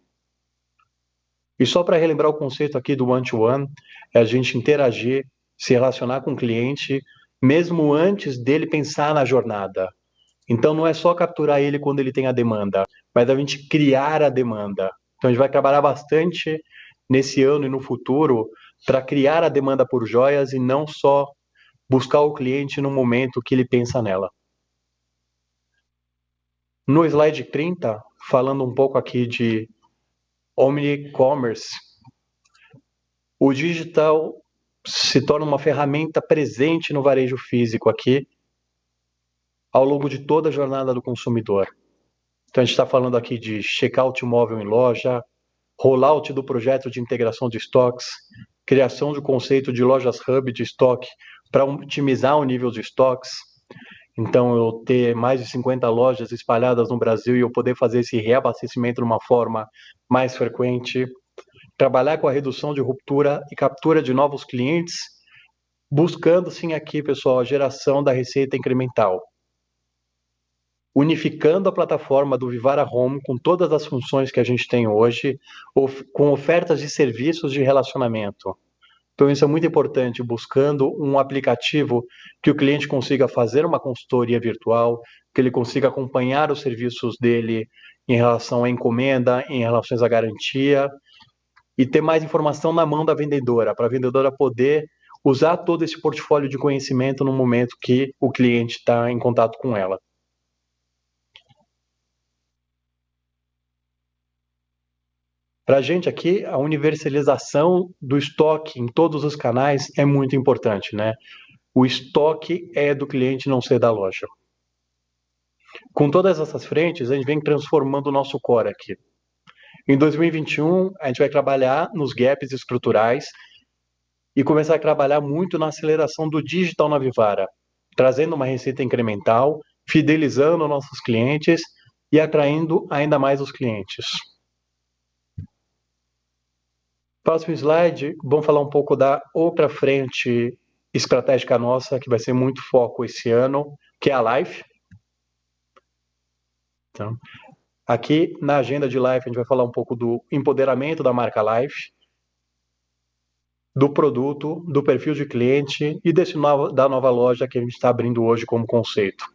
E só para relembrar o conceito aqui do one-to-one, é a gente interagir, se relacionar com o cliente, mesmo antes dele pensar na jornada. Então não é só capturar ele quando ele tem a demanda, mas a gente criar a demanda. Então a gente vai trabalhar bastante nesse ano e no futuro para criar a demanda por joias e não só buscar o cliente no momento que ele pensa nela. No slide 30, falando um pouco aqui de omni-commerce, o digital se torna uma ferramenta presente no varejo físico aqui, ao longo de toda a jornada do consumidor. Então a gente está falando aqui de checkout móvel em loja, rollout do projeto de integração de estoques, criação do conceito de lojas hub de estoque para otimizar o nível de estoques. Então eu ter mais de 50 lojas espalhadas no Brasil e eu poder fazer esse reabastecimento de uma forma mais frequente, trabalhar com a redução de ruptura e captura de novos clientes, buscando sim aqui, pessoal, a geração da receita incremental. Unificando a plataforma do Vivara Home com todas as funções que a gente tem hoje, com ofertas de serviços de relacionamento. Então isso é muito importante, buscando um aplicativo que o cliente consiga fazer uma consultoria virtual, que ele consiga acompanhar os serviços dele em relação à encomenda, em relação à garantia, e ter mais informação na mão da vendedora, para a vendedora poder usar todo esse portfólio de conhecimento no momento que o cliente está em contato com ela. Para a gente aqui, a universalização do estoque em todos os canais é muito importante, né? O estoque é do cliente, não ser da loja. Com todas essas frentes, a gente vem transformando o nosso core aqui. Em 2021, a gente vai trabalhar nos gaps estruturais e começar a trabalhar muito na aceleração do digital na Vivara, trazendo uma receita incremental, fidelizando nossos clientes e atraindo ainda mais os clientes. Próximo slide, vamos falar um pouco da outra frente estratégica nossa, que vai ser muito foco esse ano, que é a Life. Então, aqui na agenda de Life, a gente vai falar um pouco do empoderamento da marca Life, do produto, do perfil de cliente e da nova loja que a gente está abrindo hoje como conceito.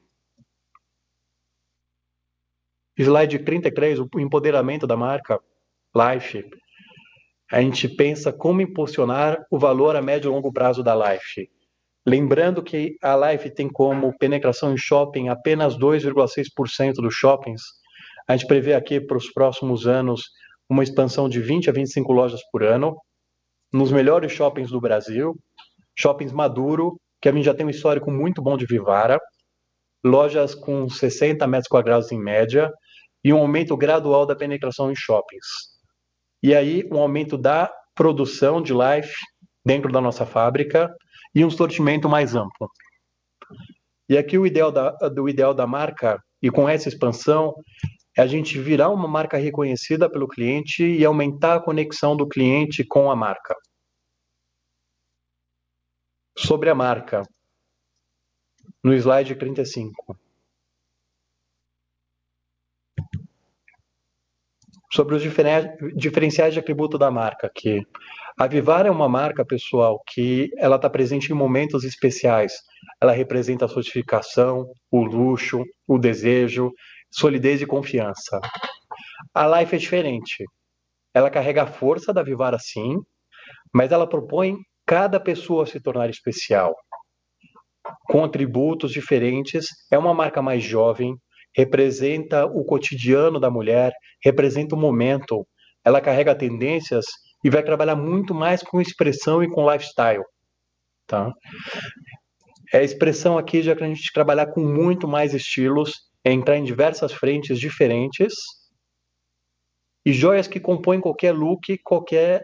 Slide 33, o empoderamento da marca Life. A gente pensa como impulsionar o valor a médio e longo prazo da Life. Lembrando que a Life tem como penetração em shopping apenas 2,6% dos shoppings. A gente prevê aqui para os próximos anos uma expansão de 20 a 25 lojas por ano, nos melhores shoppings do Brasil, shoppings maduro, que a gente já tem um histórico muito bom de Vivara, lojas com 60 metros quadrados em média e um aumento gradual da penetração em shoppings. E aí, um aumento da produção de Life dentro da nossa fábrica e um sortimento mais amplo. E aqui o ideal da marca, e com essa expansão, é a gente virar uma marca reconhecida pelo cliente e aumentar a conexão do cliente com a marca. Sobre a marca, no slide 35. Sobre os diferenciais de atributo da marca, que a Vivara é uma marca, pessoal, que ela está presente em momentos especiais. Ela representa a sofisticação, o luxo, o desejo, solidez e confiança. A Life é diferente. Ela carrega a força da Vivara, sim, mas ela propõe cada pessoa se tornar especial, com atributos diferentes. É uma marca mais jovem, representa o cotidiano da mulher, representa o momento. Ela carrega tendências e vai trabalhar muito mais com expressão e com lifestyle. Tá? É a expressão aqui, já que a gente trabalhar com muito mais estilos, entrar em diversas frentes diferentes e joias que compõem qualquer look, qualquer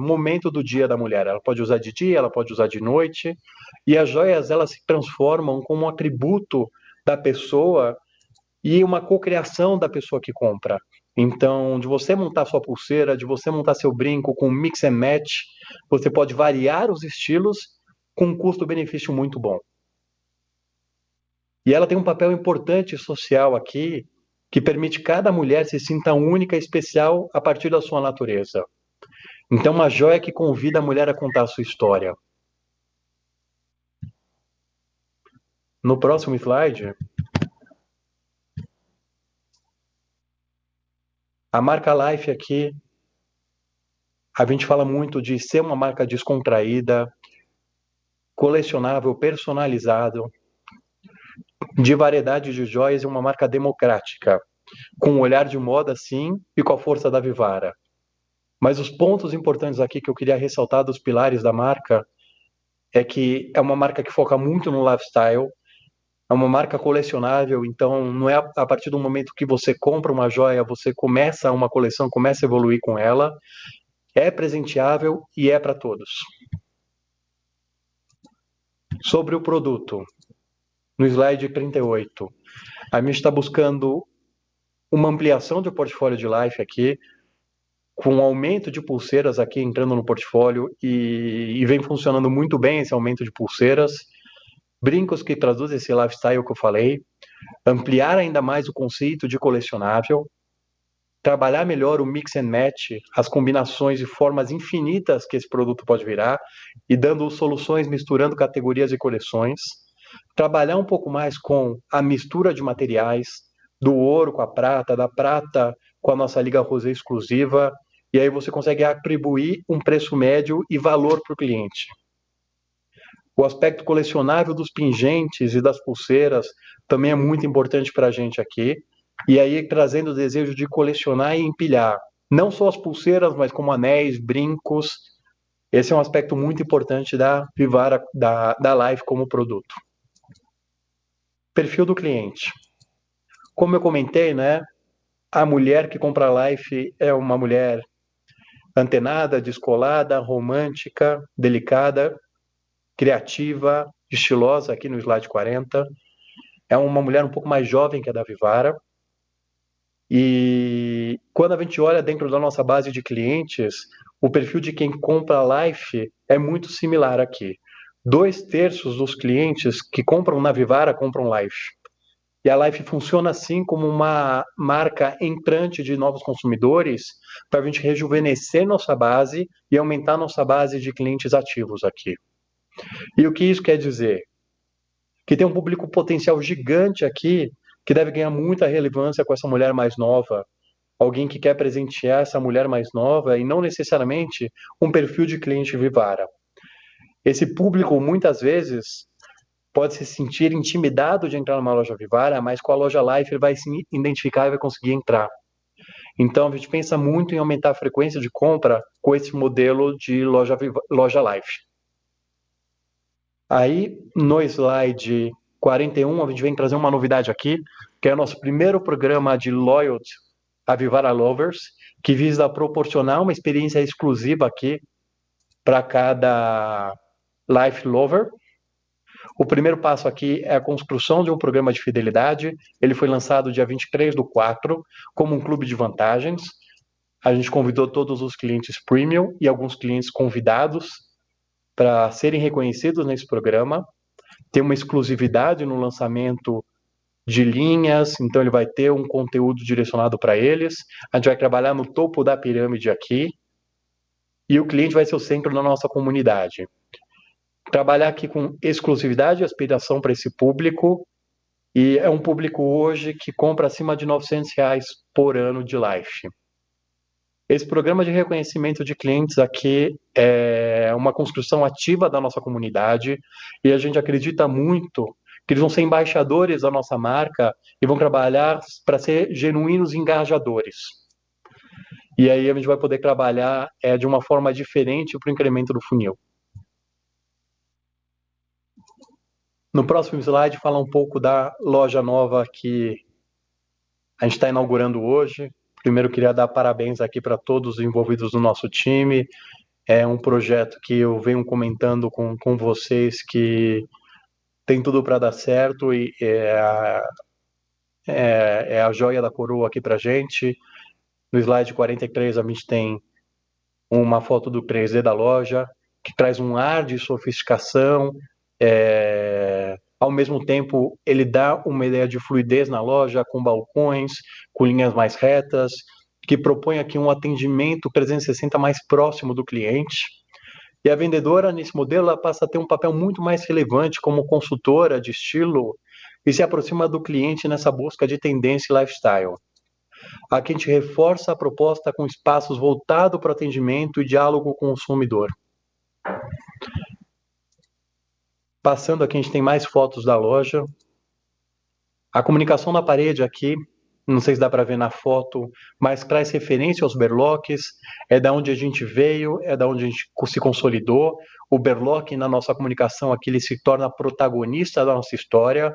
momento do dia da mulher. Ela pode usar de dia, ela pode usar de noite, e as joias elas se transformam como um atributo da pessoa e uma cocriação da pessoa que compra. Então, de você montar sua pulseira, de você montar seu brinco com mix and match, você pode variar os estilos com um custo-benefício muito bom. E ela tem um papel importante social aqui, que permite que cada mulher se sinta única e especial a partir da sua natureza. Então, uma joia que convida a mulher a contar a sua história. No próximo slide, a marca Life aqui, a gente fala muito de ser uma marca descontraída, colecionável, personalizado, de variedade de joias e uma marca democrática, com um olhar de moda, sim, e com a força da Vivara. Mas os pontos importantes aqui que eu queria ressaltar dos pilares da marca é que é uma marca que foca muito no lifestyle, é uma marca colecionável, então não é a partir do momento que você compra uma joia, você começa uma coleção, começa a evoluir com ela, é presenteável e é para todos. Sobre o produto, no slide 38, a gente está buscando uma ampliação do portfólio de Life aqui, com um aumento de pulseiras aqui entrando no portfólio e vem funcionando muito bem esse aumento de pulseiras, brincos que traduzem esse lifestyle que eu falei, ampliar ainda mais o conceito de colecionável, trabalhar melhor o mix and match, as combinações e formas infinitas que esse produto pode virar, e dando soluções misturando categorias e coleções, trabalhar um pouco mais com a mistura de materiais, do ouro com a prata, da prata com a nossa Liga Rosé exclusiva, e aí você consegue atribuir um preço médio e valor para o cliente. O aspecto colecionável dos pingentes e das pulseiras também é muito importante para a gente aqui, e aí trazendo o desejo de colecionar e empilhar, não só as pulseiras, mas como anéis, brincos. Esse é um aspecto muito importante da Vivara, da Life como produto. Perfil do cliente. Como eu comentei, né, a mulher que compra a Life é uma mulher antenada, descolada, romântica, delicada, criativa, estilosa, aqui no slide 40. É uma mulher um pouco mais jovem que a da Vivara. E quando a gente olha dentro da nossa base de clientes, o perfil de quem compra a Life é muito similar aqui. 2/3 dos clientes que compram na Vivara compram Life. E a Life funciona assim como uma marca entrante de novos consumidores para a gente rejuvenescer nossa base e aumentar nossa base de clientes ativos aqui. E o que isso quer dizer? Que tem um público potencial gigante aqui que deve ganhar muita relevância com essa mulher mais nova, alguém que quer presentear essa mulher mais nova e não necessariamente um perfil de cliente Vivara. Esse público, muitas vezes, pode se sentir intimidado de entrar numa loja Vivara, mas com a loja Life ele vai se identificar e vai conseguir entrar. Então, a gente pensa muito em aumentar a frequência de compra com esse modelo de loja Life. Aí, no slide 41, a gente vem trazer uma novidade aqui, que é o nosso primeiro programa de Loyalty a Vivara Lovers, que visa proporcionar uma experiência exclusiva aqui para cada Life Lover. O primeiro passo aqui é a construção de um programa de fidelidade. Ele foi lançado dia 23/4, como um clube de vantagens. A gente convidou todos os clientes premium e alguns clientes convidados para serem reconhecidos nesse programa. Tem uma exclusividade no lançamento de linhas, então ele vai ter um conteúdo direcionado para eles. A gente vai trabalhar no topo da pirâmide aqui. E o cliente vai ser o centro da nossa comunidade. Trabalhar aqui com exclusividade e aspiração para esse público, e é um público hoje que compra acima de R$900 por ano de Life. Esse programa de reconhecimento de clientes aqui é uma construção ativa da nossa comunidade, e a gente acredita muito que eles vão ser embaixadores da nossa marca e vão trabalhar para ser genuínos engajadores. E aí a gente vai poder trabalhar de uma forma diferente para o incremento do funil. No próximo slide, fala um pouco da loja nova que a gente está inaugurando hoje. Primeiro, queria dar parabéns aqui para todos os envolvidos no nosso time. É um projeto que eu venho comentando com vocês que tem tudo para dar certo e é a joia da coroa aqui para a gente. No slide 43, a gente tem uma foto do 3D da loja, que traz um ar de sofisticação, Ao mesmo tempo, ele dá uma ideia de fluidez na loja, com balcões, com linhas mais retas, que propõe aqui um atendimento 360 mais próximo do cliente. E a vendedora, nesse modelo, ela passa a ter um papel muito mais relevante como consultora de estilo e se aproxima do cliente nessa busca de tendência e lifestyle. Aqui a gente reforça a proposta com espaços voltados para o atendimento e diálogo com o consumidor. Passando aqui, a gente tem mais fotos da loja. A comunicação na parede aqui, não sei se dá para ver na foto, mas traz referência aos berloques, é da onde a gente veio, é da onde a gente se consolidou. O berloque, na nossa comunicação aqui, ele se torna protagonista da nossa história.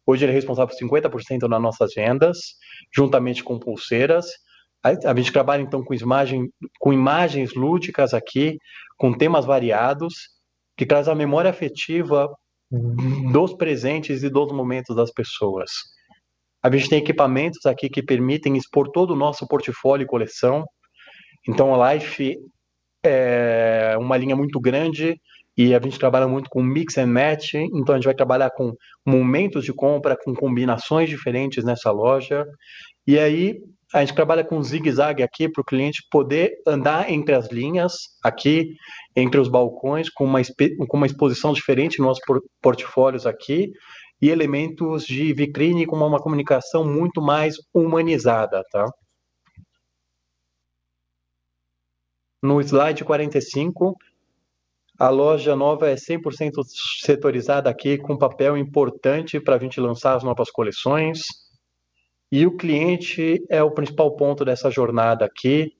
Hoje ele é responsável por 50% das nossas vendas, juntamente com pulseiras. A gente trabalha, então, com imagens lúdicas aqui, com temas variados, que traz a memória afetiva dos presentes e dos momentos das pessoas. A gente tem equipamentos aqui que permitem expor todo o nosso portfólio e coleção. Então, a Life é uma linha muito grande e a gente trabalha muito com mix and match. Então, a gente vai trabalhar com momentos de compra, com combinações diferentes nessa loja. E aí, a gente trabalha com zigue-zague aqui para o cliente poder andar entre as linhas, aqui, entre os balcões, com uma exposição diferente nos nossos portfólios aqui, e elementos de vitrine com uma comunicação muito mais humanizada, tá? No slide 45, a loja nova é 100% setorizada aqui, com papel importante para a gente lançar as novas coleções. E o cliente é o principal ponto dessa jornada aqui,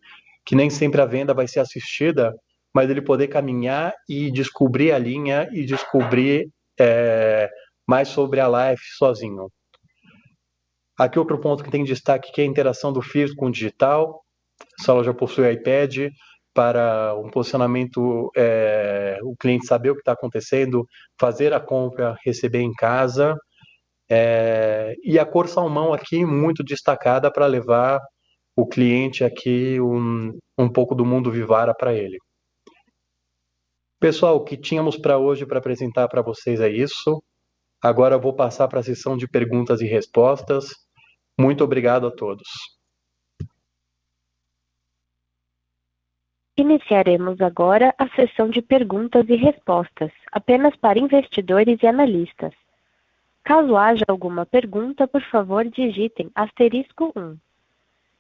que nem sempre a venda vai ser assistida, mas ele poder caminhar e descobrir a linha e descobrir mais sobre a Life sozinho. Aqui outro ponto que tem destaque, que é a interação do físico com o digital. Essa loja possui iPad para um posicionamento, o cliente saber o que está acontecendo, fazer a compra, receber em casa. E a cor salmão aqui muito destacada para levar o cliente aqui um pouco do mundo Vivara para ele. Pessoal, o que tínhamos para hoje para apresentar para vocês é isso. Agora eu vou passar para a sessão de perguntas e respostas. Muito obrigado a todos. Iniciaremos agora a sessão de perguntas e respostas, apenas para investidores e analistas. Caso haja alguma pergunta, por favor, digitem *1.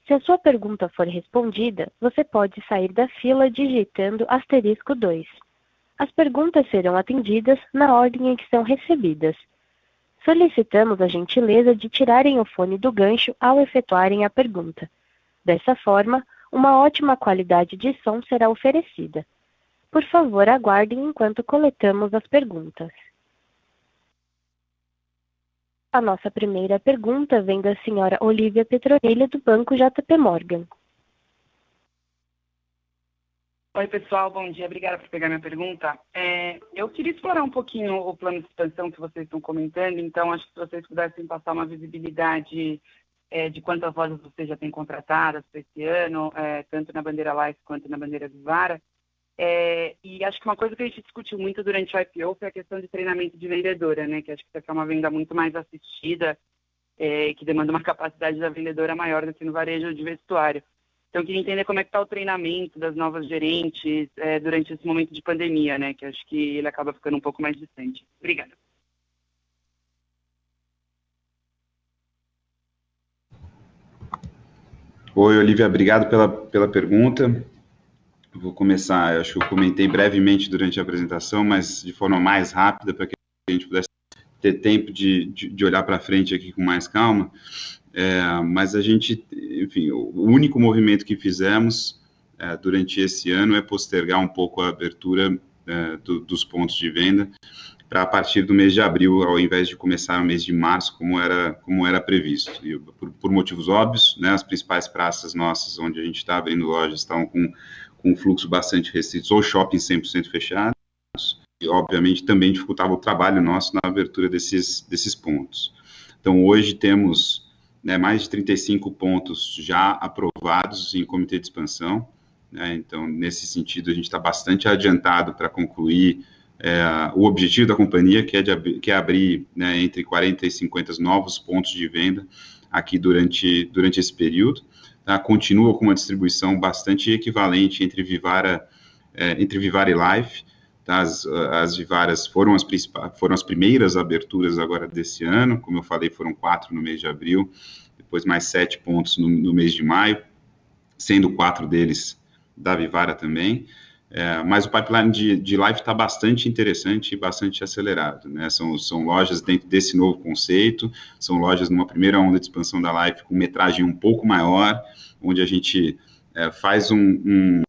Se a sua pergunta for respondida, você pode sair da fila digitando *2. As perguntas serão atendidas na ordem em que são recebidas. Solicitamos a gentileza de tirarem o fone do gancho ao efetuarem a pergunta. Dessa forma, uma ótima qualidade de som será oferecida. Por favor, aguardem enquanto coletamos as perguntas. A nossa primeira pergunta vem da senhora Olivia Petronilha, do Banco JP Morgan. Oi, pessoal, bom dia. Obrigada por pegar minha pergunta. Eu queria explorar um pouquinho o plano de expansão que vocês estão comentando, então acho que se vocês pudessem passar uma visibilidade de quantas lojas vocês já têm contratadas para esse ano, tanto na bandeira Life quanto na bandeira Vivara. E acho que uma coisa que a gente discutiu muito durante o IPO foi a questão de treinamento de vendedora, né? Que acho que isso aqui é uma venda muito mais assistida, que demanda uma capacidade da vendedora maior do que no varejo de vestuário. Então, eu queria entender como é que está o treinamento das novas gerentes durante esse momento de pandemia, né? Que acho que ele acaba ficando um pouco mais distante. Obrigada. Oi, Olivia, obrigado pela pergunta. Vou começar, eu acho que eu comentei brevemente durante a apresentação, mas de forma mais rápida, para que a gente pudesse ter tempo de olhar para frente aqui com mais calma. Mas a gente, enfim, o único movimento que fizemos durante esse ano é postergar um pouco a abertura dos pontos de venda para a partir do mês de abril, ao invés de começar no mês de março, como era previsto. E por motivos óbvios, né, as principais praças nossas, onde a gente está abrindo lojas, estão com um fluxo bastante restrito, ou shoppings 100% fechados, e obviamente também dificultava o trabalho nosso na abertura desses pontos. Então, hoje temos mais de 35 pontos já aprovados em comitê de expansão, né? Então, nesse sentido, a gente está bastante adiantado para concluir o objetivo da companhia, que é abrir, né, entre 40 e 50 novos pontos de venda aqui durante esse período. Tá? Continua com uma distribuição bastante equivalente entre Vivara e Life. Tá? As Vivaras foram as primeiras aberturas agora desse ano, como eu falei, foram 4 no mês de abril, depois mais 7 pontos no mês de maio, sendo 4 deles da Vivara também. Mas o pipeline de Life está bastante interessante e bastante acelerado, né? São lojas dentro desse novo conceito, são lojas numa primeira onda de expansão da Life com metragem um pouco maior, onde a gente faz um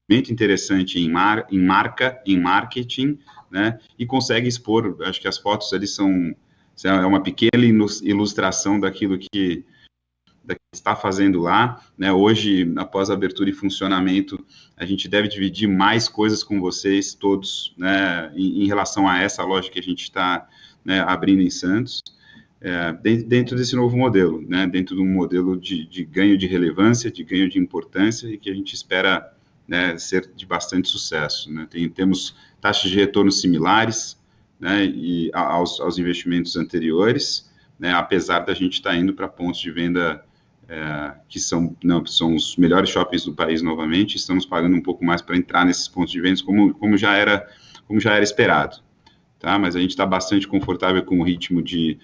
muito interessante em marca, em marketing, né? E consegue expor, acho que as fotos ali são uma pequena ilustração daquilo que está fazendo lá, né? Hoje, após a abertura e funcionamento, a gente deve dividir mais coisas com vocês todos, né, em relação a essa loja que a gente está, né, abrindo em Santos, dentro desse novo modelo, né, dentro de um modelo de ganho de relevância, de ganho de importância e que a gente espera, né, ser de bastante sucesso, né? Temos taxas de retorno similares, né, e aos investimentos anteriores, né, apesar da gente estar indo para pontos de venda que são os melhores shoppings do país novamente, estamos pagando um pouco mais para entrar nesses pontos de venda, como já era esperado, tá? Mas a gente está bastante confortável com o ritmo de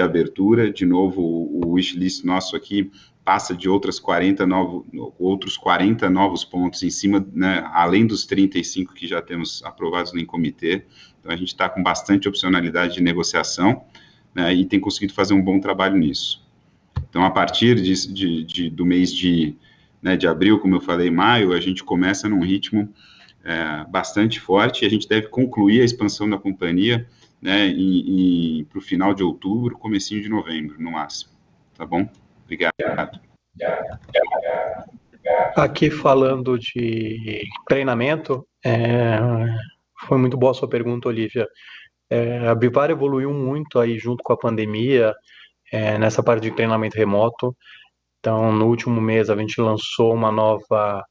abertura. De novo, o wishlist nosso aqui passa de outros 40 novos pontos em cima, né, além dos 35 que já temos aprovados em comitê. Então a gente está com bastante opcionalidade de negociação, né, e tem conseguido fazer um bom trabalho nisso. Então, a partir do mês de abril, como eu falei, maio, a gente começa num ritmo bastante forte, e a gente deve concluir a expansão da companhia, né, para o final de outubro, comecinho de novembro, no máximo. Tá bom? Obrigado. Aqui falando de treinamento, foi muito boa a sua pergunta, Olivia. A Vivara evoluiu muito aí junto com a pandemia, nessa parte de treinamento remoto. Então, no último mês, a gente lançou uma nova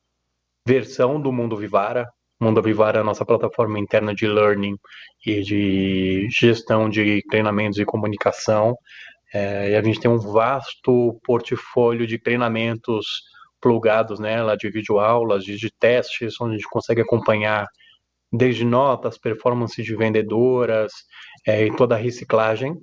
versão do Mundo Vivara. O Mundo Vivara é a nossa plataforma interna de learning e de gestão de treinamentos e comunicação. E a gente tem um vasto portfólio de treinamentos plugados nela, de videoaulas, de testes, onde a gente consegue acompanhar desde notas, performance de vendedoras e toda a reciclagem.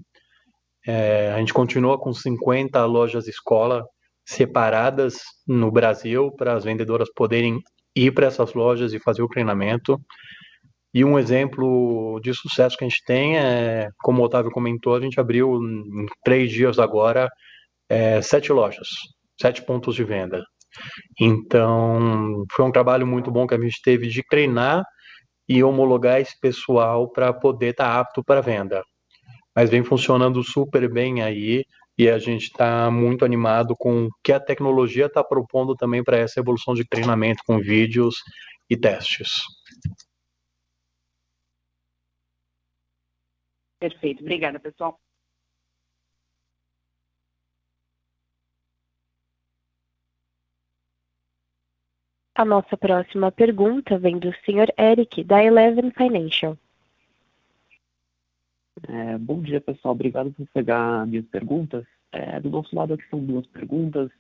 A gente continua com 50 lojas escola separadas no Brasil para as vendedoras poderem ir para essas lojas e fazer o treinamento. E um exemplo de sucesso que a gente tem como o Otávio comentou, a gente abriu em 3 dias agora 7 lojas, 7 pontos de venda. Então, foi um trabalho muito bom que a gente teve de treinar e homologar esse pessoal para poder estar apto para venda. Mas vem funcionando super bem aí, e a gente está muito animado com o que a tecnologia está propondo também para essa evolução de treinamento com vídeos e testes. Perfeito, obrigada, pessoal. A nossa próxima pergunta vem do Sr. Eric, da Eleven Financial. Bom dia, pessoal. Obrigado por pegar minhas perguntas. Do nosso lado aqui são 2 perguntas.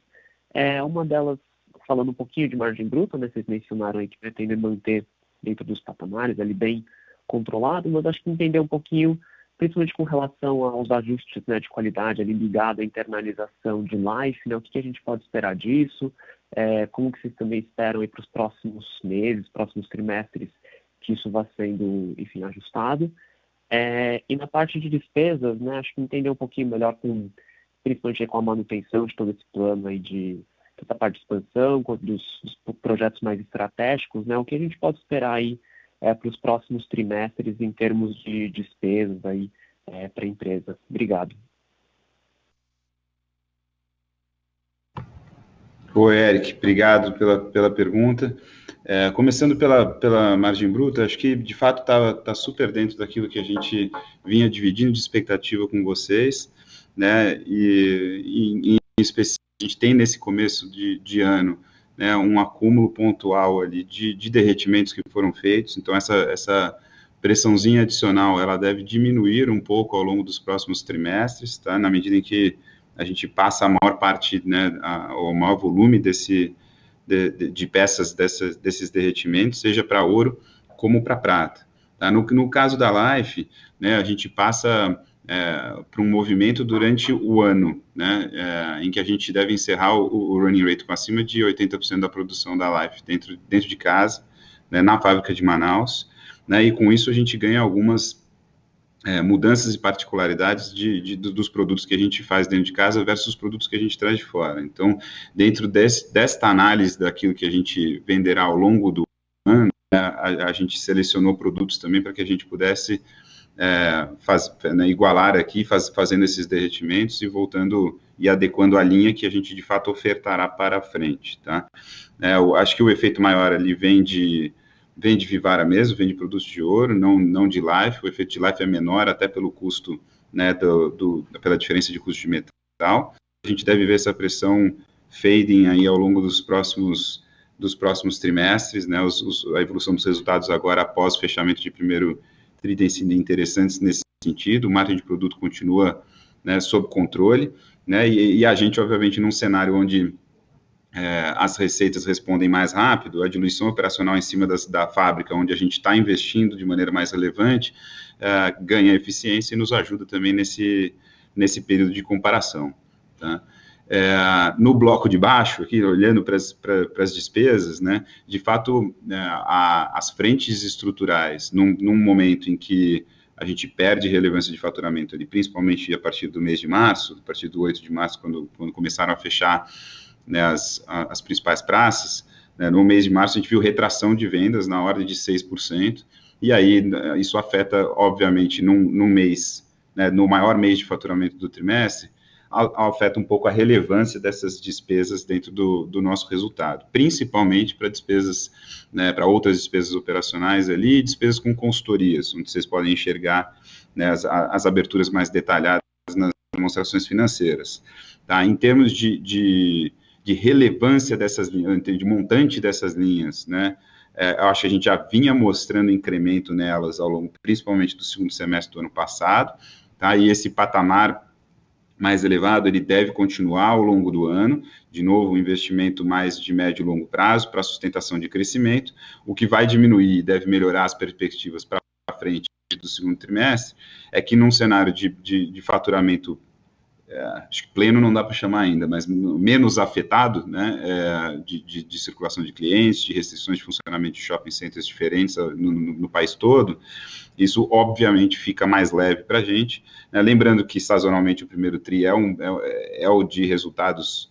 Uma delas, falando um pouquinho de margem bruta, né? Vocês mencionaram aí que pretendem manter dentro dos patamares, ali bem controlado, mas acho que entender um pouquinho, principalmente com relação aos ajustes, né, de qualidade ali ligado à internalização de Life, né? O que a gente pode esperar disso? Como que vocês também esperam aí para os próximos meses, próximos trimestres, que isso vá sendo, enfim, ajustado? E na parte de despesas, né, acho que entender um pouquinho melhor, principalmente com a manutenção de todo esse plano aí dessa parte de expansão, dos projetos mais estratégicos, né, o que a gente pode esperar aí para os próximos trimestres em termos de despesas aí para a empresa. Obrigado. Oi, Eric, obrigado pela pergunta. Começando pela margem bruta, acho que, de fato, está super dentro daquilo que a gente vinha dividindo de expectativa com vocês, né, e em específico, a gente tem nesse começo de ano, né, um acúmulo pontual ali de derretimentos que foram feitos. Então, essa pressãozinha adicional, ela deve diminuir um pouco ao longo dos próximos trimestres, tá? Na medida em que a gente passa a maior parte, né, o maior volume de peças desses derretimentos, seja para ouro como para prata. Tá? No caso da Life, né, a gente passa para um movimento durante o ano, né, em que a gente deve encerrar o running rate com acima de 80% da produção da Life dentro de casa, né, na fábrica de Manaus, né, e com isso a gente ganha algumas mudanças e particularidades dos produtos que a gente faz dentro de casa versus os produtos que a gente traz de fora. Então, dentro desta análise daquilo que a gente venderá ao longo do ano, a gente selecionou produtos também para que a gente pudesse igualar aqui, fazendo esses derretimentos e voltando e adequando a linha que a gente, de fato, ofertará para frente, tá? Eu acho que o efeito maior ali vem de Vivara mesmo, vem de produtos de ouro, não de Life. O efeito de Life é menor, até pelo custo, né, pela diferença de custo de metal. A gente deve ver essa pressão fading aí ao longo dos próximos trimestres, né, a evolução dos resultados agora após o fechamento de primeiro tri tem sido interessantes nesse sentido. O margem de produto continua, né, sob controle, né, e a gente, obviamente, num cenário onde as receitas respondem mais rápido, a diluição operacional em cima da fábrica, onde a gente está investindo de maneira mais relevante, ganha eficiência e nos ajuda também nesse período de comparação. Tá? No bloco de baixo, aqui, olhando para as despesas, né, de fato, as frentes estruturais, num momento em que a gente perde relevância de faturamento ali, principalmente a partir do mês de março, a partir do 8 de março, quando começaram a fechar, né, as principais praças, né, no mês de março a gente viu retração de vendas na ordem de 6%, e aí isso afeta, obviamente, num mês, né, no maior mês de faturamento do trimestre, afeta um pouco a relevância dessas despesas dentro do nosso resultado, principalmente para despesas, né, para outras despesas operacionais ali, despesas com consultorias, onde vocês podem enxergar, né, as aberturas mais detalhadas nas demonstrações financeiras. Tá? Em termos de relevância dessas linhas, de montante dessas linhas, né, eu acho que a gente já vinha mostrando incremento nelas ao longo, principalmente do segundo semestre do ano passado, tá? E esse patamar mais elevado, ele deve continuar ao longo do ano, de novo, um investimento mais de médio e longo prazo para sustentação de crescimento, o que vai diminuir e deve melhorar as perspectivas para frente do segundo trimestre, é que num cenário de faturamento, acho que pleno não dá para chamar ainda, mas menos afetado, né, de circulação de clientes, de restrições de funcionamento de shopping centers diferentes no país todo, isso obviamente fica mais leve para a gente, né? Lembrando que sazonalmente o primeiro tri é o de resultados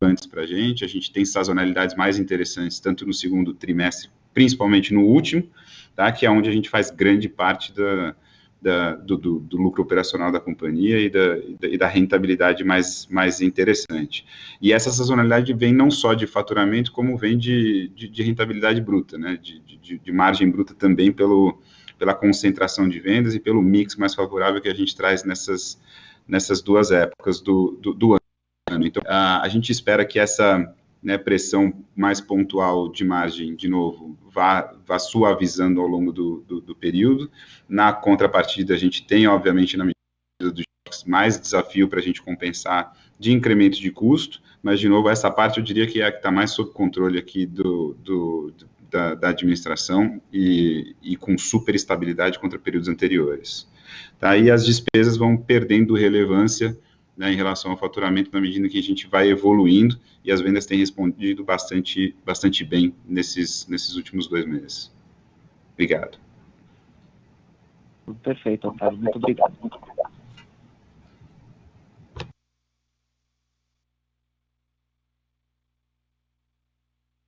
relevantes para a gente tem sazonalidades mais interessantes, tanto no segundo trimestre, principalmente no último, tá? Que é onde a gente faz grande parte do lucro operacional da companhia e da rentabilidade mais interessante. E essa sazonalidade vem não só de faturamento, como vem de rentabilidade bruta, né? De margem bruta também pela concentração de vendas e pelo mix mais favorável que a gente traz nessas duas épocas do ano. Então, a gente espera que essa, né, pressão mais pontual de margem, de novo, vá suavizando ao longo do período. Na contrapartida, a gente tem, obviamente, na medida dos choques, mais desafio para a gente compensar de incremento de custo, mas, de novo, essa parte eu diria que é a que está mais sob controle aqui da administração e com super estabilidade contra períodos anteriores. Tá? E as despesas vão perdendo relevância, né, em relação ao faturamento na medida que a gente vai evoluindo e as vendas têm respondido bastante bem nesses últimos 2 meses. Obrigado. Perfeito, Otávio. Muito obrigado.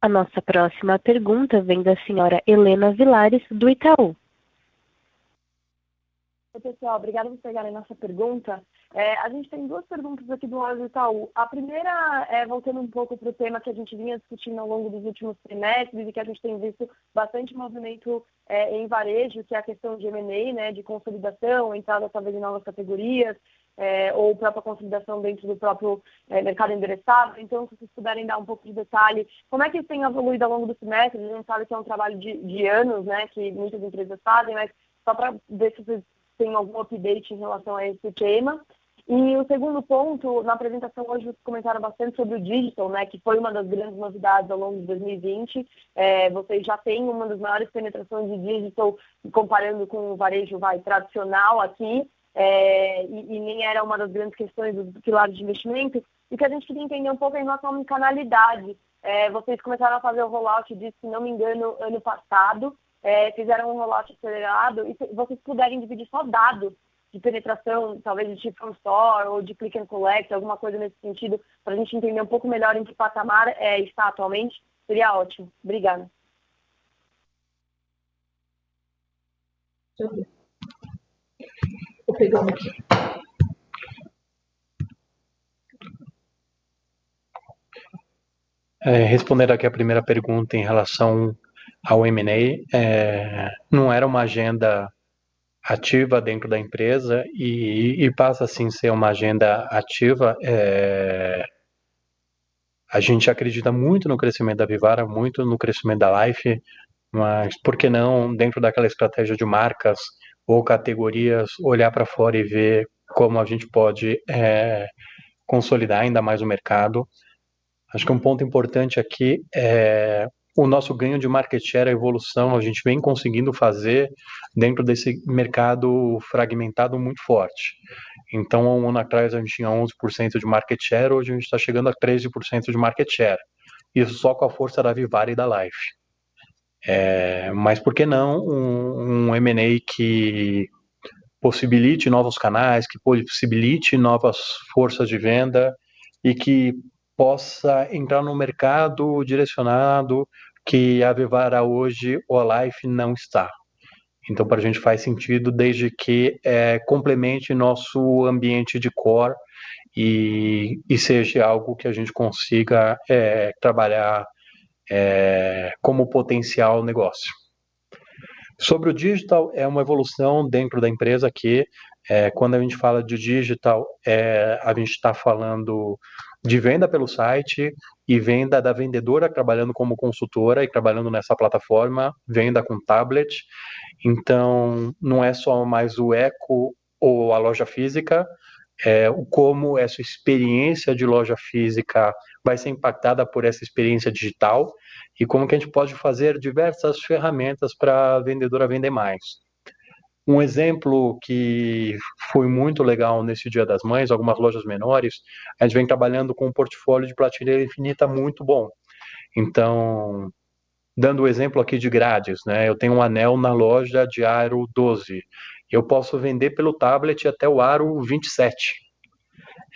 A nossa próxima pergunta vem da senhora Helena Vilares, do Itaú. Oi, pessoal, obrigada por pegarem nossa pergunta. A gente tem 2 perguntas aqui do lado do Itaú. A primeira é voltando um pouco para o tema que a gente vinha discutindo ao longo dos últimos trimestres e que a gente tem visto bastante movimento em varejo, que é a questão de M&A, né, de consolidação, entrada talvez em novas categorias. ou própria consolidação dentro do próprio mercado endereçável. Então, se vocês puderem dar um pouco de detalhe, como é que isso tem evoluído ao longo do semestre? A gente sabe que é um trabalho de anos, né, que muitas empresas fazem, mas só para ver se vocês têm algum update em relação a esse tema. E o segundo ponto, na apresentação hoje vocês comentaram bastante sobre o digital, né, que foi uma das grandes novidades ao longo de 2020. Vocês já têm uma das maiores penetrações de digital, comparando com o varejo tradicional aqui, e nem era uma das grandes questões dos pilares de investimento. E que a gente queria entender um pouco em relação à omnicanalidade. Vocês começaram a fazer o rollout disso, se não me engano, ano passado, fizeram um rollout acelerado, e se vocês puderem dividir só dados de penetração, talvez de Ship from Store ou de Click and Collect, alguma coisa nesse sentido, para a gente entender um pouco melhor em que patamar está atualmente, seria ótimo. Obrigada. Deixa eu ver. Vou pegar aqui. Respondendo aqui a primeira pergunta em relação ao M&A, não era uma agenda ativa dentro da empresa e passa assim a ser uma agenda ativa. A gente acredita muito no crescimento da Vivara, muito no crescimento da Life, mas por que não, dentro daquela estratégia de marcas ou categorias, olhar para fora e ver como a gente pode consolidar ainda mais o mercado. Acho que um ponto importante aqui é o nosso ganho de market share, a evolução, a gente vem conseguindo fazer dentro desse mercado fragmentado muito forte. Então, um ano atrás a gente tinha 11% de market share, hoje a gente está chegando a 13% de market share. Isso só com a força da Vivara e da Life. Mas por que não um M&A que possibilite novos canais, que possibilite novas forças de venda e que possa entrar no mercado direcionado que a Vivara hoje ou a Life não está. Então, para a gente faz sentido desde que complemente nosso ambiente de core e seja algo que a gente consiga trabalhar como potencial negócio. Sobre o digital, é uma evolução dentro da empresa que, quando a gente fala de digital, a gente está falando de venda pelo site e venda da vendedora trabalhando como consultora e trabalhando nessa plataforma, venda com tablet. Então, não é só mais o eco ou a loja física, como essa experiência de loja física vai ser impactada por essa experiência digital e como que a gente pode fazer diversas ferramentas para a vendedora vender mais. Um exemplo que foi muito legal nesse Dia das Mães, algumas lojas menores, a gente vem trabalhando com um portfólio de prateleira infinita muito bom. Então, dando o exemplo aqui de grades, né? Eu tenho um anel na loja de aro 12. Eu posso vender pelo tablet até o aro 27.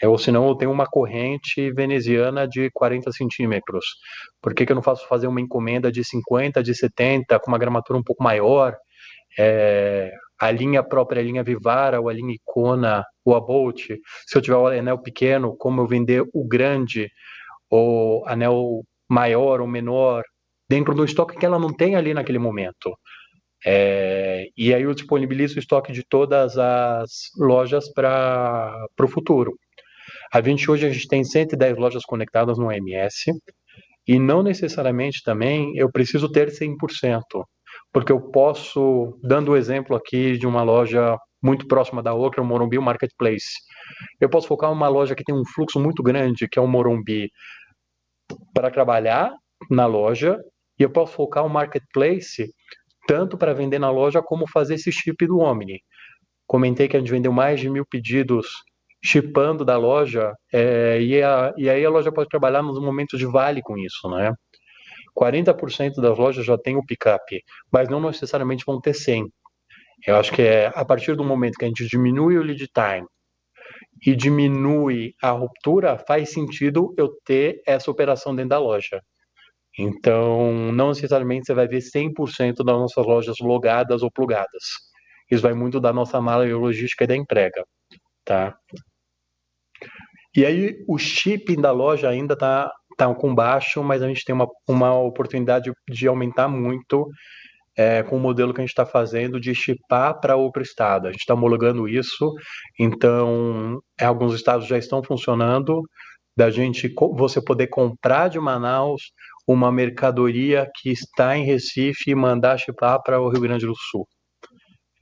Ou senão eu tenho uma corrente veneziana de 40 centímetros. Por que eu não faço fazer uma encomenda de 50, de 70, com uma gramatura um pouco maior? A linha própria, a linha Vivara, ou a linha Icona, ou a Bolt. Se eu tiver o anel pequeno, como eu vender o grande, ou anel maior ou menor, dentro do estoque que ela não tem ali naquele momento. E aí eu disponibilizo o estoque de todas as lojas para o futuro. Hoje a gente tem 110 lojas conectadas no OMS e não necessariamente também eu preciso ter 100%, porque eu posso, dando o exemplo aqui de uma loja muito próxima da outra, o Morumbi Marketplace, eu posso focar em uma loja que tem um fluxo muito grande, que é o Morumbi, para trabalhar na loja, e eu posso focar o Marketplace tanto para vender na loja como fazer esse chip do Omni. Comentei que a gente vendeu mais de 1.000 pedidos shippando da loja, e aí a loja pode trabalhar nos momentos de vale com isso, né? 40% das lojas já tem o pick-up, mas não necessariamente vão ter 100. Eu acho que a partir do momento que a gente diminui o lead time e diminui a ruptura, faz sentido eu ter essa operação dentro da loja. Então, não necessariamente você vai ver 100% das nossas lojas logadas ou plugadas. Isso vai muito da nossa malha e logística e da entrega, tá? E aí, o shipping da loja ainda tá com baixo, mas a gente tem uma oportunidade de aumentar muito com o modelo que a gente está fazendo de chipar para outro estado. A gente está homologando isso, então alguns estados já estão funcionando, você poder comprar de Manaus uma mercadoria que está em Recife e mandar chipar para o Rio Grande do Sul.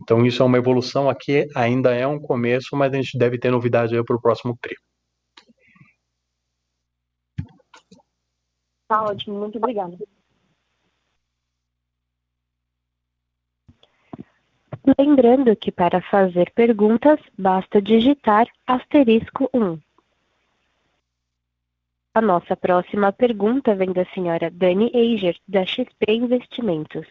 Então isso é uma evolução aqui, ainda é um começo, mas a gente deve ter novidade aí para o próximo TRI. Tá ótimo, muito obrigada. Lembrando que para fazer perguntas, basta digitar *1. A nossa próxima pergunta vem da senhora Dani Eiger, da XP Investimentos.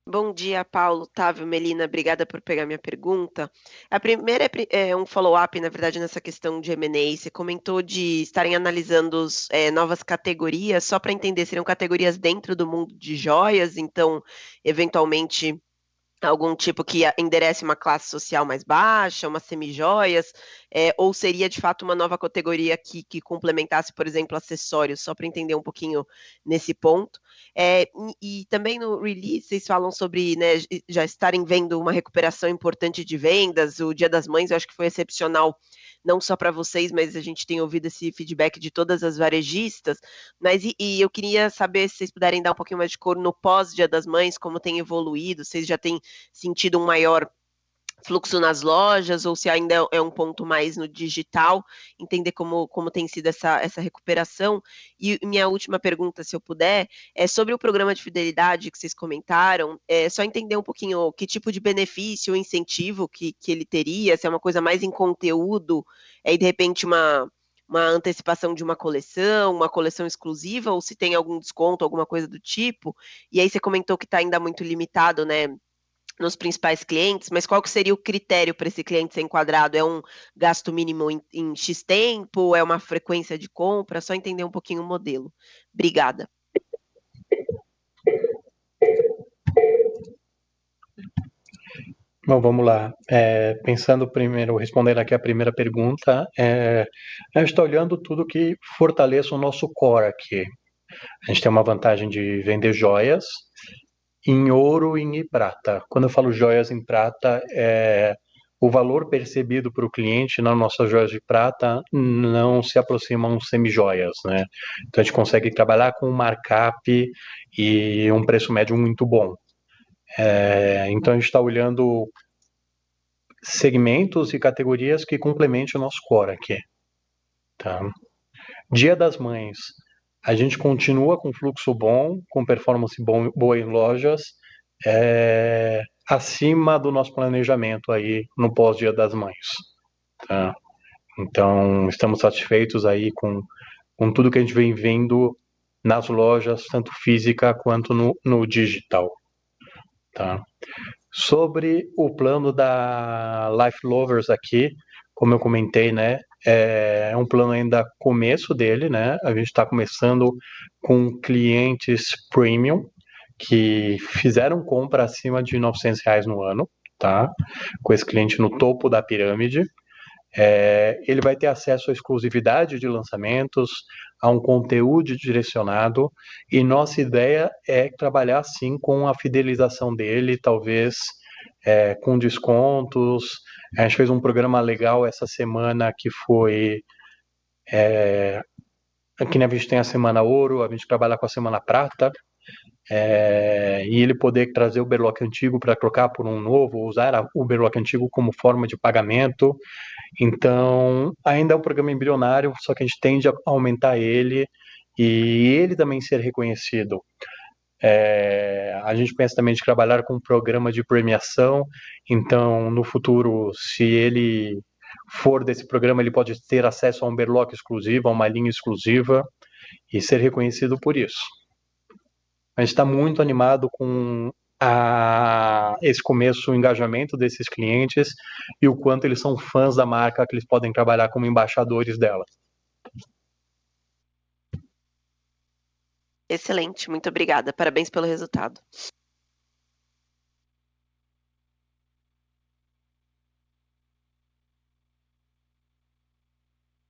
Bom dia, Paulo, Otávio, Melina, obrigada por pegar minha pergunta. A primeira é um follow-up, na verdade, nessa questão de M&A. Você comentou de estarem analisando novas categorias, só para entender, seriam categorias dentro do mundo de joias, então, eventualmente, algum tipo que enderece uma classe social mais baixa, umas semijoias, ou seria de fato uma nova categoria que complementasse, por exemplo, acessórios, só para entender um pouquinho nesse ponto. E também no release vocês falam sobre, né, já estarem vendo uma recuperação importante de vendas. O Dia das Mães eu acho que foi excepcional, não só para vocês, mas a gente tem ouvido esse feedback de todas as varejistas. Mas eu queria saber se vocês puderem dar um pouquinho mais de cor no pós-Dia das Mães, como tem evoluído, vocês já têm sentido um maior fluxo nas lojas, ou se ainda é um ponto mais no digital, entender como tem sido essa recuperação. E minha última pergunta, se eu puder, é sobre o programa de fidelidade que vocês comentaram, só entender um pouquinho que tipo de benefício, incentivo que ele teria, se é uma coisa mais em conteúdo, e de repente uma antecipação de uma coleção exclusiva, ou se tem algum desconto, alguma coisa do tipo. E aí você comentou que está ainda muito limitado, né, nos principais clientes, mas qual que seria o critério para esse cliente ser enquadrado? É um gasto mínimo em X tempo? É uma frequência de compra? Só entender um pouquinho o modelo. Obrigada. Bom, vamos lá. Pensando primeiro, respondendo aqui a primeira pergunta, a gente está olhando tudo que fortaleça o nosso core aqui. A gente tem uma vantagem de vender joias em ouro e em prata. Quando eu falo joias em prata, o valor percebido para o cliente nas nossas joias de prata não se aproxima a uns semi-joias, né? Então a gente consegue trabalhar com um markup e um preço médio muito bom. Então a gente está olhando segmentos e categorias que complementem o nosso core aqui. Tá? Dia das Mães. A gente continua com fluxo bom, com performance boa em lojas, acima do nosso planejamento aí no pós-Dia das Mães. Tá? Então, estamos satisfeitos aí com tudo que a gente vem vendo nas lojas, tanto física quanto no digital. Tá? Sobre o plano da Life Lovers aqui, como eu comentei, né, é um plano ainda começo dele, né, a gente está começando com clientes premium, que fizeram compra acima de R$900 no ano, tá, com esse cliente no topo da pirâmide. Ele vai ter acesso à exclusividade de lançamentos, a um conteúdo direcionado, e nossa ideia é trabalhar sim com a fidelização dele, talvez com descontos. A gente fez um programa legal essa semana que foi aqui, a gente tem a Semana Ouro, a gente trabalha com a Semana Prata, e ele poder trazer o berlock antigo para trocar por um novo, usar o berlock antigo como forma de pagamento. Então, ainda é um programa embrionário, só que a gente tende a aumentar ele e ele também ser reconhecido. A gente pensa também de trabalhar com um programa de premiação, então no futuro, se ele for desse programa, ele pode ter acesso a um berlock exclusivo, a uma linha exclusiva e ser reconhecido por isso. A gente está muito animado com esse começo, o engajamento desses clientes e o quanto eles são fãs da marca, que eles podem trabalhar como embaixadores dela. Excelente, muito obrigada. Parabéns pelo resultado.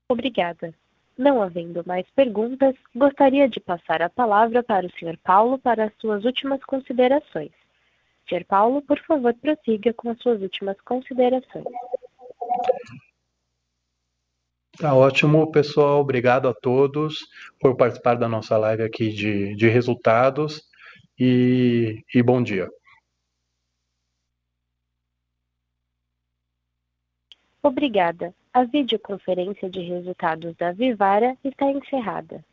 Obrigada. Não havendo mais perguntas, gostaria de passar a palavra para o Sr. Paulo para as suas últimas considerações. Sr. Paulo, por favor, prossiga com as suas últimas considerações. Tá ótimo, pessoal. Obrigado a todos por participar da nossa live aqui de resultados e bom dia. Obrigada. A videoconferência de resultados da Vivara está encerrada.